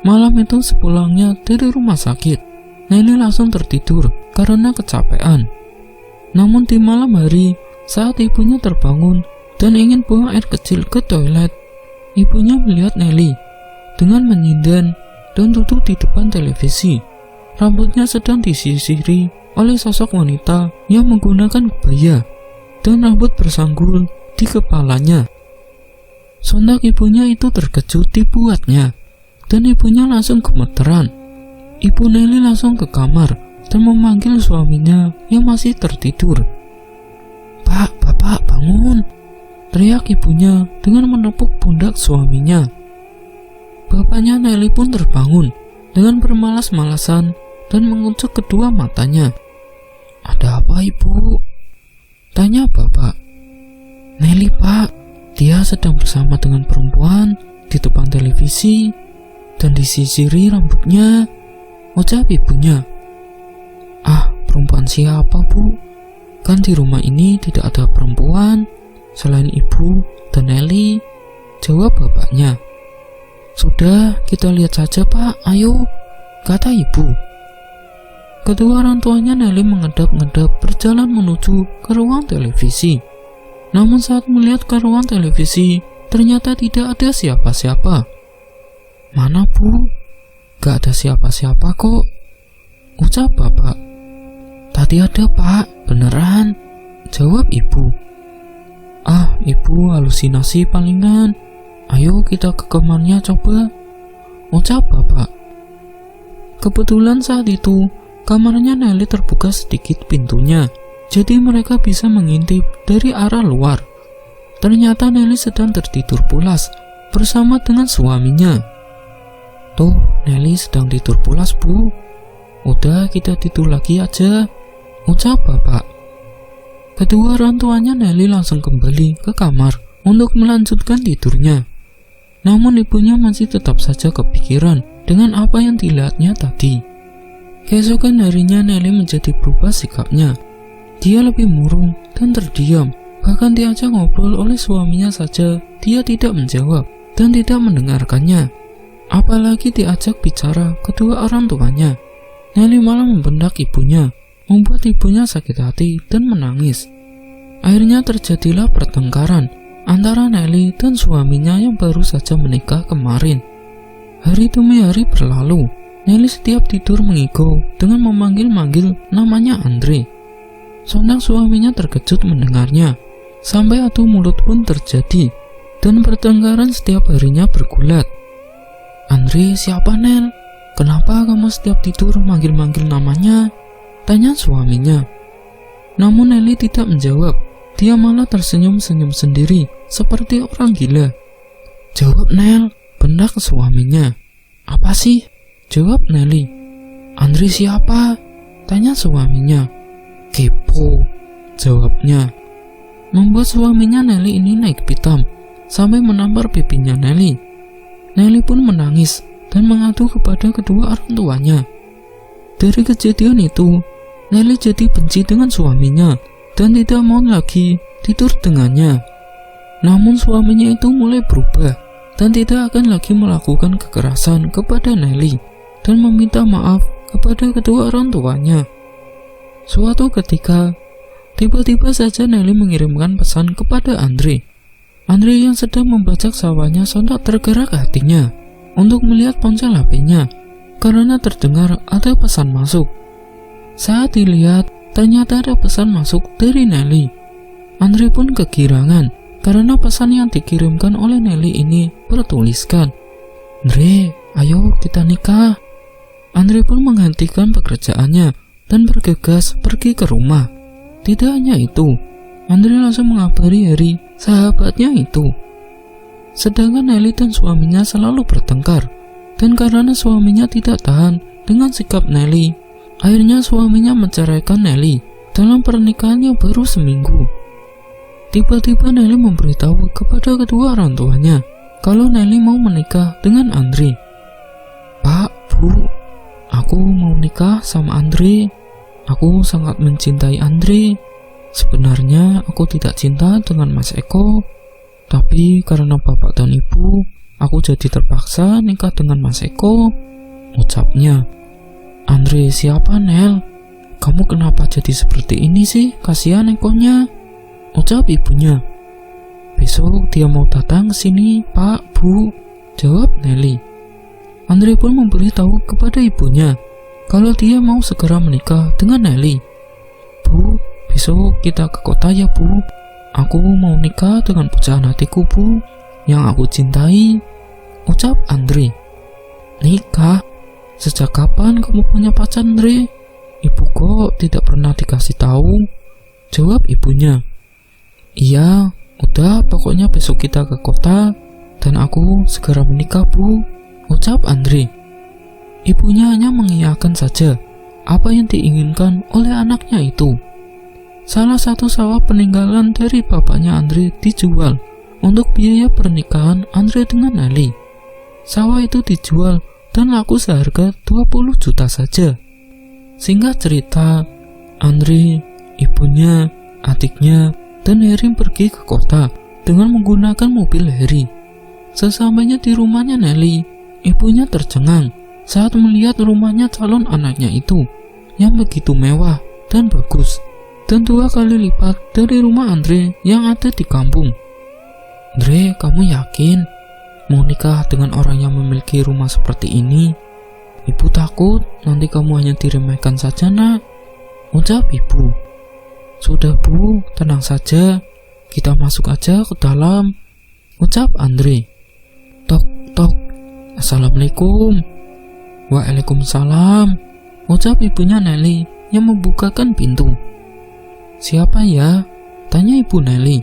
Malam itu sepulangnya dari rumah sakit, Nelly langsung tertidur karena kecapean. Namun di malam hari, saat ibunya terbangun dan ingin buang air kecil ke toilet, ibunya melihat Nelly dengan menyindan dan duduk di depan televisi. Rambutnya sedang disisiri oleh sosok wanita yang menggunakan kebaya dan rambut bersanggul di kepalanya. Sontak ibunya itu terkejut dibuatnya, dan ibunya langsung gemeteran. Ibu Nelly langsung ke kamar dan memanggil suaminya yang masih tertidur. "Pak, bapak bangun!" teriak ibunya dengan menepuk pundak suaminya. Bapaknya Nelly pun terbangun dengan bermalas-malasan dan mengucuk kedua matanya. "Ada apa, Ibu?" tanya bapak. "Nelly, Pak, dia sedang bersama dengan perempuan di depan televisi dan disisiri rambutnya," ucap ibunya. "Ah, perempuan siapa, Bu? Kan di rumah ini tidak ada perempuan selain ibu dan Nelly," jawab bapaknya. "Sudah, kita lihat saja, Pak, ayo," kata ibu. Kedua orang tuanya Nelly mengedap-ngedap berjalan menuju ke ruang televisi. Namun saat melihat ke ruang televisi, ternyata tidak ada siapa-siapa. "Mana, Bu? Gak ada siapa-siapa kok," ucap bapak. "Tadi ada, Pak, beneran," jawab ibu. "Ah, ibu halusinasi palingan. Ayo kita ke kamarnya coba," ucap bapak. Kebetulan saat itu, kamarnya Nelly terbuka sedikit pintunya, jadi mereka bisa mengintip dari arah luar. Ternyata Nelly sedang tertidur pulas bersama dengan suaminya. "Tuh, Nelly sedang tidur pulas, Bu. Udah, kita tidur lagi aja," ucap bapak. Kedua orang tuanya Nelly langsung kembali ke kamar untuk melanjutkan tidurnya. Namun ibunya masih tetap saja kepikiran dengan apa yang dilihatnya tadi. Keesokan harinya Nelly menjadi berubah sikapnya. Dia lebih murung dan terdiam, bahkan diajak ngobrol oleh suaminya saja dia tidak menjawab dan tidak mendengarkannya. Apalagi diajak bicara kedua orang tuanya. Nelly malah membentak ibunya, membuat ibunya sakit hati dan menangis. Akhirnya terjadilah pertengkaran antara Nelly dan suaminya yang baru saja menikah kemarin. Hari demi hari berlalu. Nelly setiap tidur mengigau dengan memanggil-manggil namanya Andre. Sontak suaminya terkejut mendengarnya, sampai adu mulut pun terjadi, dan pertengkaran setiap harinya bergulat. "Andre, siapa, Nel? Kenapa kamu setiap tidur manggil-manggil namanya?" tanya suaminya. Namun Nelly tidak menjawab. Dia malah tersenyum-senyum sendiri seperti orang gila. "Jawab, Nel," bentak suaminya. "Apa sih?" jawab Nelly. "Andre siapa?" tanya suaminya. "Kepo," jawabnya. Membuat suaminya Nelly ini naik pitam sampai menampar pipinya Nelly. Nelly pun menangis dan mengadu kepada kedua orang tuanya. Dari kejadian itu, Nelly jadi benci dengan suaminya dan tidak mau lagi tidur dengannya. Namun suaminya itu mulai berubah dan tidak akan lagi melakukan kekerasan kepada Nelly dan meminta maaf kepada kedua orang tuanya. Suatu ketika, tiba-tiba saja Nelly mengirimkan pesan kepada Andre. Andre yang sedang membajak sawahnya sontak tergerak hatinya untuk melihat ponsel HP-nya karena terdengar ada pesan masuk. Saat dilihat, ternyata ada pesan masuk dari Nelly. Andre pun kegirangan karena pesan yang dikirimkan oleh Nelly ini bertuliskan, "Andre, ayo kita nikah." Andre pun menghentikan pekerjaannya dan bergegas pergi ke rumah. Tidak hanya itu, Andre langsung mengabari Harry, sahabatnya itu. Sedangkan Nelly dan suaminya selalu bertengkar, dan karena suaminya tidak tahan dengan sikap Nelly, akhirnya suaminya menceraikan Nelly dalam pernikahannya baru seminggu. Tiba-tiba Nelly memberitahu kepada kedua orang tuanya kalau Nelly mau menikah dengan Andre. "Pak, Bu, aku mau nikah sama Andre. Aku sangat mencintai Andre. Sebenarnya aku tidak cinta dengan Mas Eko, tapi karena bapak dan ibu, aku jadi terpaksa nikah dengan Mas Eko," ucapnya. "Andre siapa, Nel? Kamu kenapa jadi seperti ini sih? Kasihan Ekonya," ucap ibunya. "Besok dia mau datang ke sini, Pak, Bu," jawab Nelly. Andre pun memberitahu kepada ibunya kalau dia mau segera menikah dengan Nelly. "Bu, besok kita ke kota ya, Bu. Aku mau nikah dengan pujaan hatiku, Bu, yang aku cintai," ucap Andre. "Nikah? Sejak kapan kamu punya pacar, Andre? Ibu kok tidak pernah dikasih tahu," jawab ibunya. "Iya, udah pokoknya besok kita ke kota dan aku segera menikah, Bu," ucap Andre. Ibunya hanya mengiyakan saja apa yang diinginkan oleh anaknya itu. Salah satu sawah peninggalan dari bapaknya Andre dijual untuk biaya pernikahan Andre dengan Nelly. Sawah itu dijual dan laku seharga 20 juta saja. Singkat cerita, Andre, ibunya, adiknya, dan Harry pergi ke kota dengan menggunakan mobil Harry. Sesampainya di rumahnya Nelly, ibunya tercengang saat melihat rumahnya calon anaknya itu yang begitu mewah dan bagus, dan 2 kali lipat dari rumah Andre yang ada di kampung. "Andre, kamu yakin mau nikah dengan orang yang memiliki rumah seperti ini? Ibu takut nanti kamu hanya diremehkan saja, Nak," ucap ibu. "Sudah, Bu, tenang saja. Kita masuk aja ke dalam," ucap Andre. "Tok, tok. Assalamualaikum." "Waalaikumsalam," ucap ibunya Nelly yang membukakan pintu. "Siapa ya?" tanya ibu Nelly.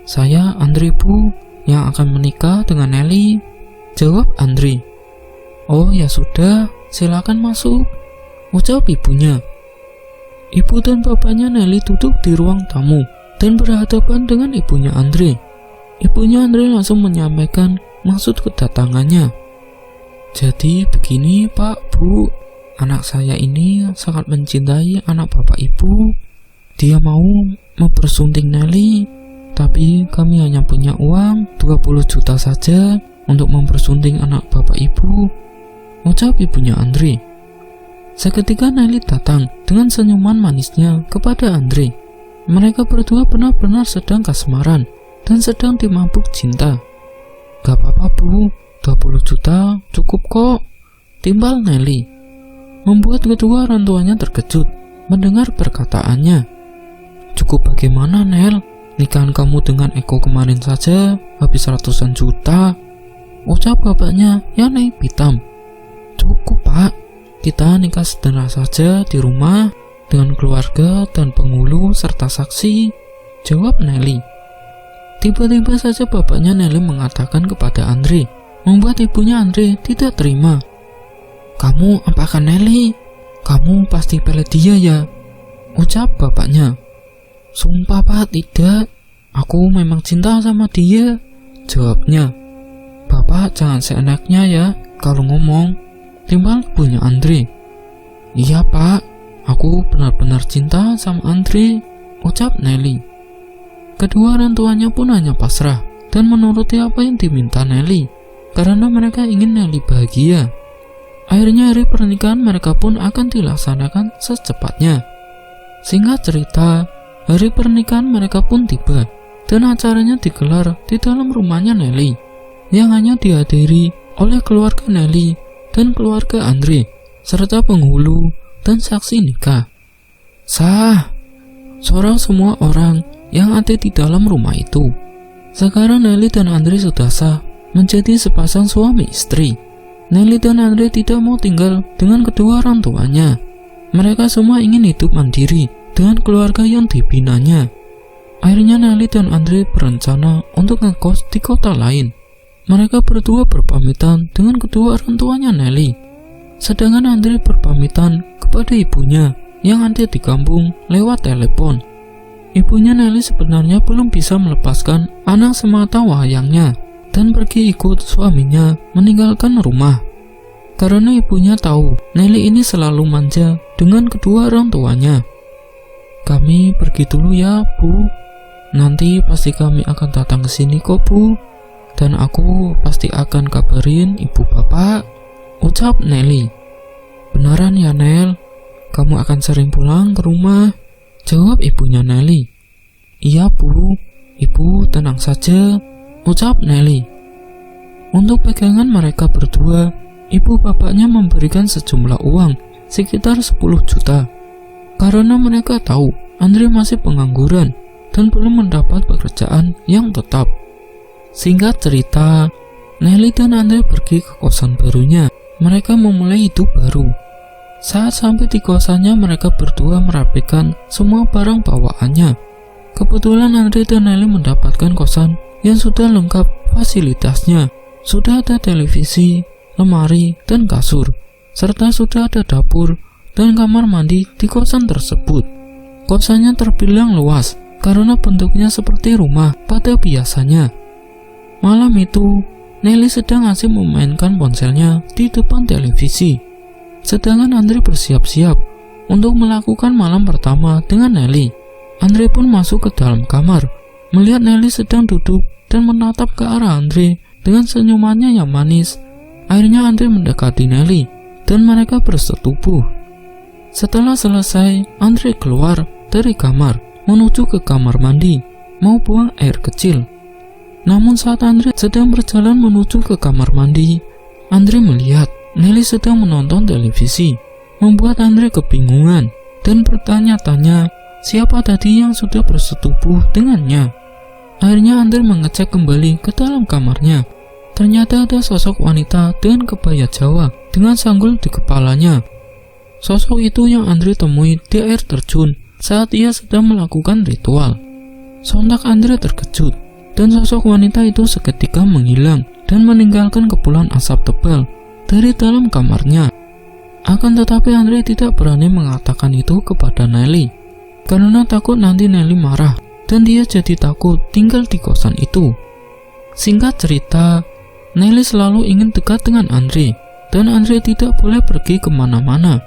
"Saya Andre, Bu, yang akan menikah dengan Nelly," jawab Andre. "Oh ya sudah, silakan masuk," ucap ibunya. Ibu dan bapaknya Nelly duduk di ruang tamu dan berhadapan dengan ibunya Andre. Ibunya Andre langsung menyampaikan maksud kedatangannya. "Jadi begini, Pak, Bu, anak saya ini sangat mencintai anak bapak ibu. Dia mau mempersunting Nelly, tapi kami hanya punya uang 20 juta saja untuk mempersunting anak bapak ibu," ucap ibunya Andre. Seketika Nelly datang dengan senyuman manisnya kepada Andre. Mereka berdua benar-benar sedang kasmaran dan sedang dimabuk cinta. "Gak apa-apa, Bu, 20 juta cukup kok," timbal Nelly. Membuat kedua orang tuanya terkejut mendengar perkataannya. "Cukup bagaimana, Nel? Nikahan kamu dengan Eko kemarin saja habis ratusan juta," ucap bapaknya yang naik pitam. "Cukup, Pak. Kita nikah sederhana saja di rumah dengan keluarga dan penghulu serta saksi," jawab Nelly. Tiba-tiba saja bapaknya Nelly mengatakan kepada Andre, membuat ibunya Andre tidak terima. "Kamu apakan Nelly? Kamu pasti pelet dia ya?" ucap bapaknya. "Sumpah, Pak, tidak. Aku memang cinta sama dia," jawabnya. "Bapak jangan seenaknya ya kalau ngomong," timbal ibunya Andre. "Iya, Pak, aku benar-benar cinta sama Andre," ucap Nelly. Kedua orang tuanya pun hanya pasrah dan menuruti apa yang diminta Nelly, karena mereka ingin Nelly bahagia. Akhirnya hari pernikahan mereka pun akan dilaksanakan secepatnya. Singkat cerita, hari pernikahan mereka pun tiba dan acaranya digelar di dalam rumahnya Nelly, yang hanya dihadiri oleh keluarga Nelly dan keluarga Andre serta penghulu dan saksi nikah. Sah, suara semua orang yang ada di dalam rumah itu. Sekarang Nelly dan Andre sudah sah menjadi sepasang suami istri. Nelly dan Andre tidak mau tinggal dengan kedua orang tuanya. Mereka semua ingin hidup mandiri dengan keluarga yang dibinanya. Akhirnya Nelly dan Andre berencana untuk ngekos di kota lain. Mereka berdua berpamitan dengan kedua orang tuanya Nelly. Sedangkan Andre berpamitan kepada ibunya yang ada di kampung lewat telepon. Ibunya Nelly sebenarnya belum bisa melepaskan anak semata wayangnya dan pergi ikut suaminya meninggalkan rumah. Karena ibunya tahu Nelly ini selalu manja dengan kedua orang tuanya. "Kami pergi dulu ya, Bu. Nanti pasti kami akan datang ke sini kok, Bu. Dan aku pasti akan kabarin ibu bapak," ucap Nelly. "Beneran ya, Nel? Kamu akan sering pulang ke rumah?" jawab ibunya Nelly. "Iya, Bu. Ibu tenang saja," ucap Nelly. Untuk pegangan mereka berdua, ibu bapaknya memberikan sejumlah uang sekitar 10 juta. Karena mereka tahu Andre masih pengangguran dan belum mendapat pekerjaan yang tetap. Singkat cerita, Nelly dan Andre pergi ke kosan barunya. Mereka memulai hidup baru. Saat sampai di kosannya, mereka berdua merapikan semua barang bawaannya. Kebetulan Andre dan Nelly mendapatkan kosan yang sudah lengkap fasilitasnya. Sudah ada televisi, lemari, dan kasur, serta sudah ada dapur dan kamar mandi di kosan tersebut. Kosannya terbilang luas karena bentuknya seperti rumah pada biasanya. Malam itu, Nelly sedang asik memainkan ponselnya di depan televisi, sedangkan Andre bersiap-siap untuk melakukan malam pertama dengan Nelly. Andre pun masuk ke dalam kamar, melihat Nelly sedang duduk dan menatap ke arah Andre dengan senyumannya yang manis. Akhirnya Andre mendekati Nelly dan mereka bersetubuh. Setelah selesai, Andre keluar dari kamar menuju ke kamar mandi mau buang air kecil. Namun saat Andre sedang berjalan menuju ke kamar mandi, Andre melihat Nelly sedang menonton televisi, membuat Andre kebingungan dan bertanya-tanya siapa tadi yang sudah bersetubuh dengannya. Akhirnya Andre mengecek kembali ke dalam kamarnya. Ternyata ada sosok wanita dengan kebaya Jawa dengan sanggul di kepalanya. Sosok itu yang Andre temui di air terjun saat ia sedang melakukan ritual. Sontak Andre terkejut dan sosok wanita itu seketika menghilang dan meninggalkan kepulan asap tebal dari dalam kamarnya. Akan tetapi Andre tidak berani mengatakan itu kepada Nelly karena takut nanti Nelly marah dan dia jadi takut tinggal di kosan itu. Singkat cerita, Nelly selalu ingin dekat dengan Andre dan Andre tidak boleh pergi kemana-mana.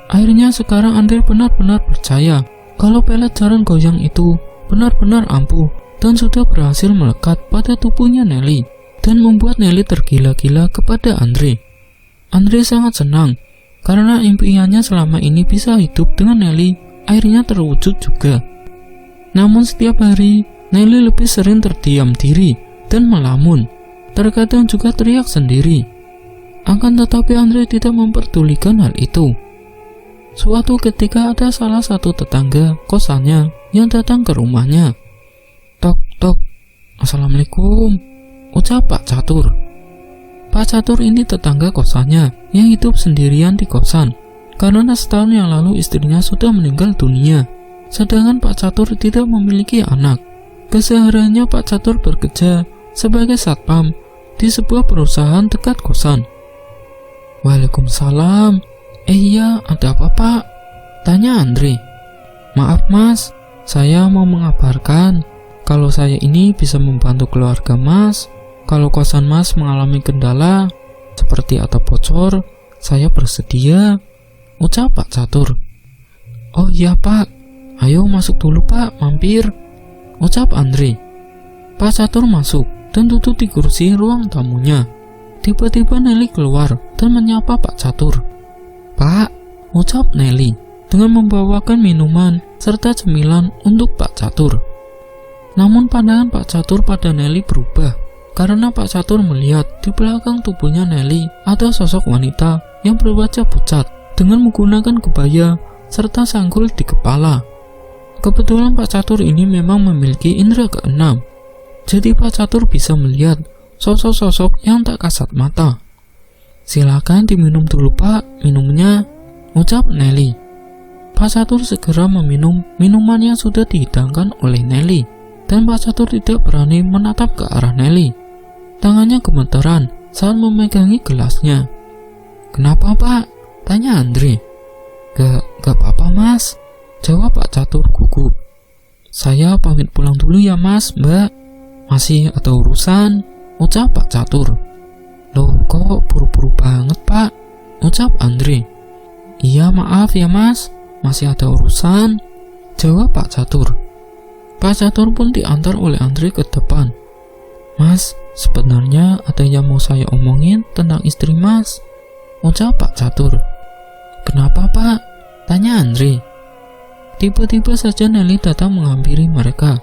Akhirnya sekarang Andre benar-benar percaya kalau pelet jaran goyang itu benar-benar ampuh dan sudah berhasil melekat pada tubuhnya Nelly dan membuat Nelly tergila-gila kepada Andre. Andre sangat senang karena impiannya selama ini bisa hidup dengan Nelly akhirnya terwujud juga. Namun setiap hari Nelly lebih sering terdiam diri dan melamun, terkadang juga teriak sendiri. Akan tetapi Andre tidak memperdulikan hal itu. Suatu ketika ada salah satu tetangga kosannya yang datang ke rumahnya. "Tok, tok, Assalamualaikum," ucap Pak Catur. Pak Catur ini tetangga kosannya yang hidup sendirian di kosan karena setahun yang lalu istrinya sudah meninggal dunia. Sedangkan Pak Catur tidak memiliki anak. Kesehariannya Pak Catur bekerja sebagai satpam di sebuah perusahaan dekat kosan. "Waalaikumsalam. Iya, ada apa, Pak?" tanya Andre. "Maaf, Mas, saya mau mengabarkan kalau saya ini bisa membantu keluarga Mas. Kalau kosan Mas mengalami kendala seperti atap bocor, saya bersedia," ucap Pak Catur. "Oh iya, Pak. Ayo masuk dulu, Pak, mampir," ucap Andre. Pak Catur masuk dan duduk di kursi ruang tamunya. Tiba-tiba Nelly keluar dan menyapa Pak Catur. "Pak," ucap Nelly dengan membawakan minuman serta cemilan untuk Pak Catur. Namun pandangan Pak Catur pada Nelly berubah karena Pak Catur melihat di belakang tubuhnya Nelly ada sosok wanita yang berwajah pucat dengan menggunakan kebaya serta sanggul di kepala. Kebetulan Pak Catur ini memang memiliki indera keenam, jadi Pak Catur bisa melihat sosok-sosok yang tak kasat mata. "Silakan diminum dulu, Pak, minumnya," ucap Nelly. Pak Catur segera meminum minuman yang sudah dihidangkan oleh Nelly, dan Pak Catur tidak berani menatap ke arah Nelly. Tangannya gemetaran saat memegangi gelasnya. "Kenapa, Pak?" tanya Andre. Gak apa-apa mas, jawab Pak Catur gugup. Saya pamit pulang dulu ya mas, mbak. Masih ada urusan, ucap Pak Catur. Loh kok buru-buru banget pak, ucap Andre. Iya maaf ya mas, masih ada urusan, jawab Pak Catur. Pak Catur pun diantar oleh Andre ke depan. Mas, sebenarnya ada yang mau saya omongin tentang istri mas, ucap Pak Catur. Kenapa pak? Tanya Andre. Tiba-tiba saja Nelly datang menghampiri mereka.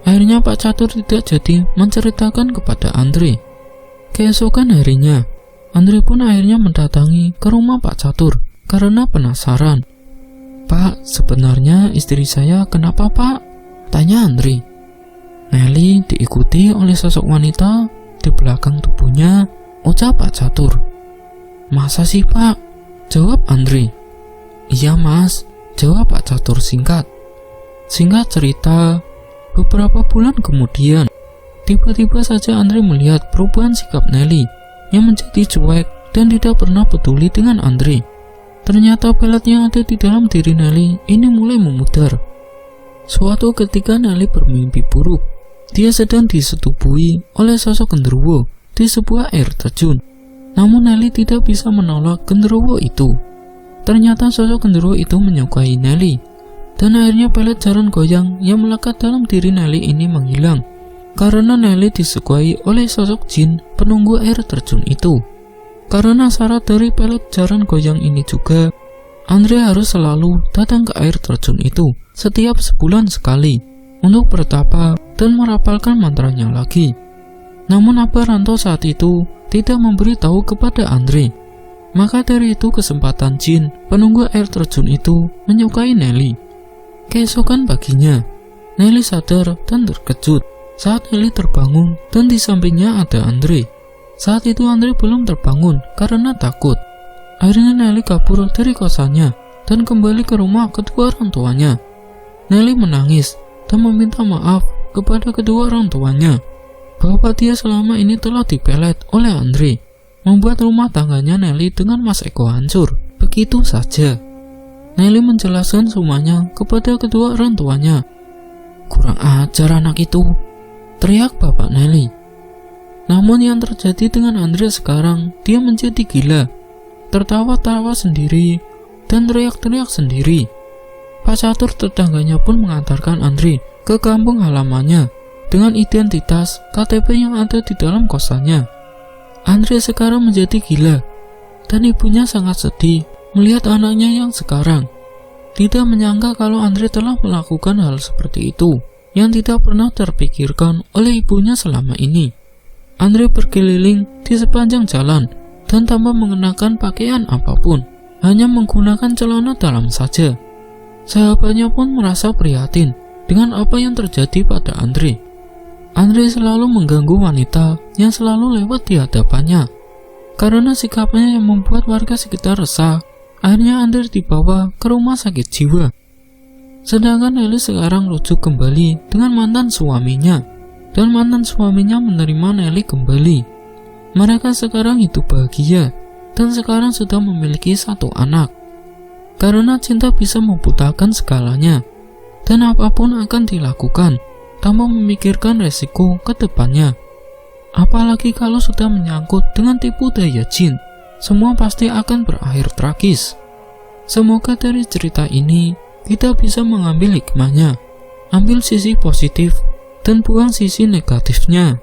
Akhirnya Pak Catur tidak jadi menceritakan kepada Andre. Keesokan harinya, Andre pun akhirnya mendatangi ke rumah Pak Catur karena penasaran. Pak, sebenarnya istri saya kenapa pak? Tanya Andre. Nelly diikuti oleh sosok wanita di belakang tubuhnya, ucap Pak Catur. Masa sih pak? Jawab Andre. Iya mas, jawab Pak Catur singkat. Singkat cerita, beberapa bulan kemudian, tiba-tiba saja Andre melihat perubahan sikap Nelly yang menjadi cuek dan tidak pernah peduli dengan Andre. Ternyata pelet yang ada di dalam diri Nelly ini mulai memudar. Suatu ketika Nelly bermimpi buruk. Dia sedang disetubuhi oleh sosok genderuwo di sebuah air terjun. Namun Nelly tidak bisa menolak genderuwo itu. Ternyata sosok genderuwo itu menyukai Nelly. Dan akhirnya pelet jaran goyang yang melekat dalam diri Nelly ini menghilang. Karena Nelly disukai oleh sosok jin penunggu air terjun itu. Karena syarat dari pelet jaran goyang ini juga, Andre harus selalu datang ke air terjun itu setiap sebulan sekali untuk bertapa dan merapalkan mantranya lagi. Namun Abah Ranto saat itu tidak memberitahu kepada Andre. Maka dari itu kesempatan jin penunggu air terjun itu menyukai Nelly. Keesokan paginya, Nelly sadar dan terkejut saat Nelly terbangun dan di sampingnya ada Andre. Saat itu Andre belum terbangun karena takut. Akhirnya Nelly kabur dari kosannya dan kembali ke rumah kedua orang tuanya. Nelly menangis dan meminta maaf kepada kedua orang tuanya bahwa dia selama ini telah dipelet oleh Andre, membuat rumah tangganya Nelly dengan Mas Eko hancur begitu saja. Nelly menjelaskan semuanya kepada kedua orang tuanya. Kurang ajar anak itu, teriak bapak Nelly. Namun yang terjadi dengan Andre sekarang, dia menjadi gila, tertawa-tawa sendiri dan teriak-teriak sendiri. Pak Catur tetangganya pun mengantarkan Andre ke kampung halamannya dengan identitas KTP yang ada di dalam kosannya. Andre sekarang menjadi gila dan ibunya sangat sedih melihat anaknya yang sekarang. Tidak menyangka kalau Andre telah melakukan hal seperti itu yang tidak pernah terpikirkan oleh ibunya selama ini. Andre berkeliling di sepanjang jalan dan tanpa mengenakan pakaian apapun, hanya menggunakan celana dalam saja. Sahabatnya pun merasa prihatin dengan apa yang terjadi pada Andre. Andre selalu mengganggu wanita yang selalu lewat di hadapannya. Karena sikapnya yang membuat warga sekitar resah, akhirnya Andre dibawa ke rumah sakit jiwa. Sedangkan Nelly sekarang rujuk kembali dengan mantan suaminya, dan mantan suaminya menerima Nelly kembali. Mereka sekarang hidup bahagia dan sekarang sudah memiliki satu anak. Karena cinta bisa membutakan segalanya, dan apapun akan dilakukan tanpa memikirkan resiko ke depannya. Apalagi kalau sudah menyangkut dengan tipu daya jin, semua pasti akan berakhir tragis. Semoga dari cerita ini kita bisa mengambil hikmahnya, ambil sisi positif dan buang sisi negatifnya.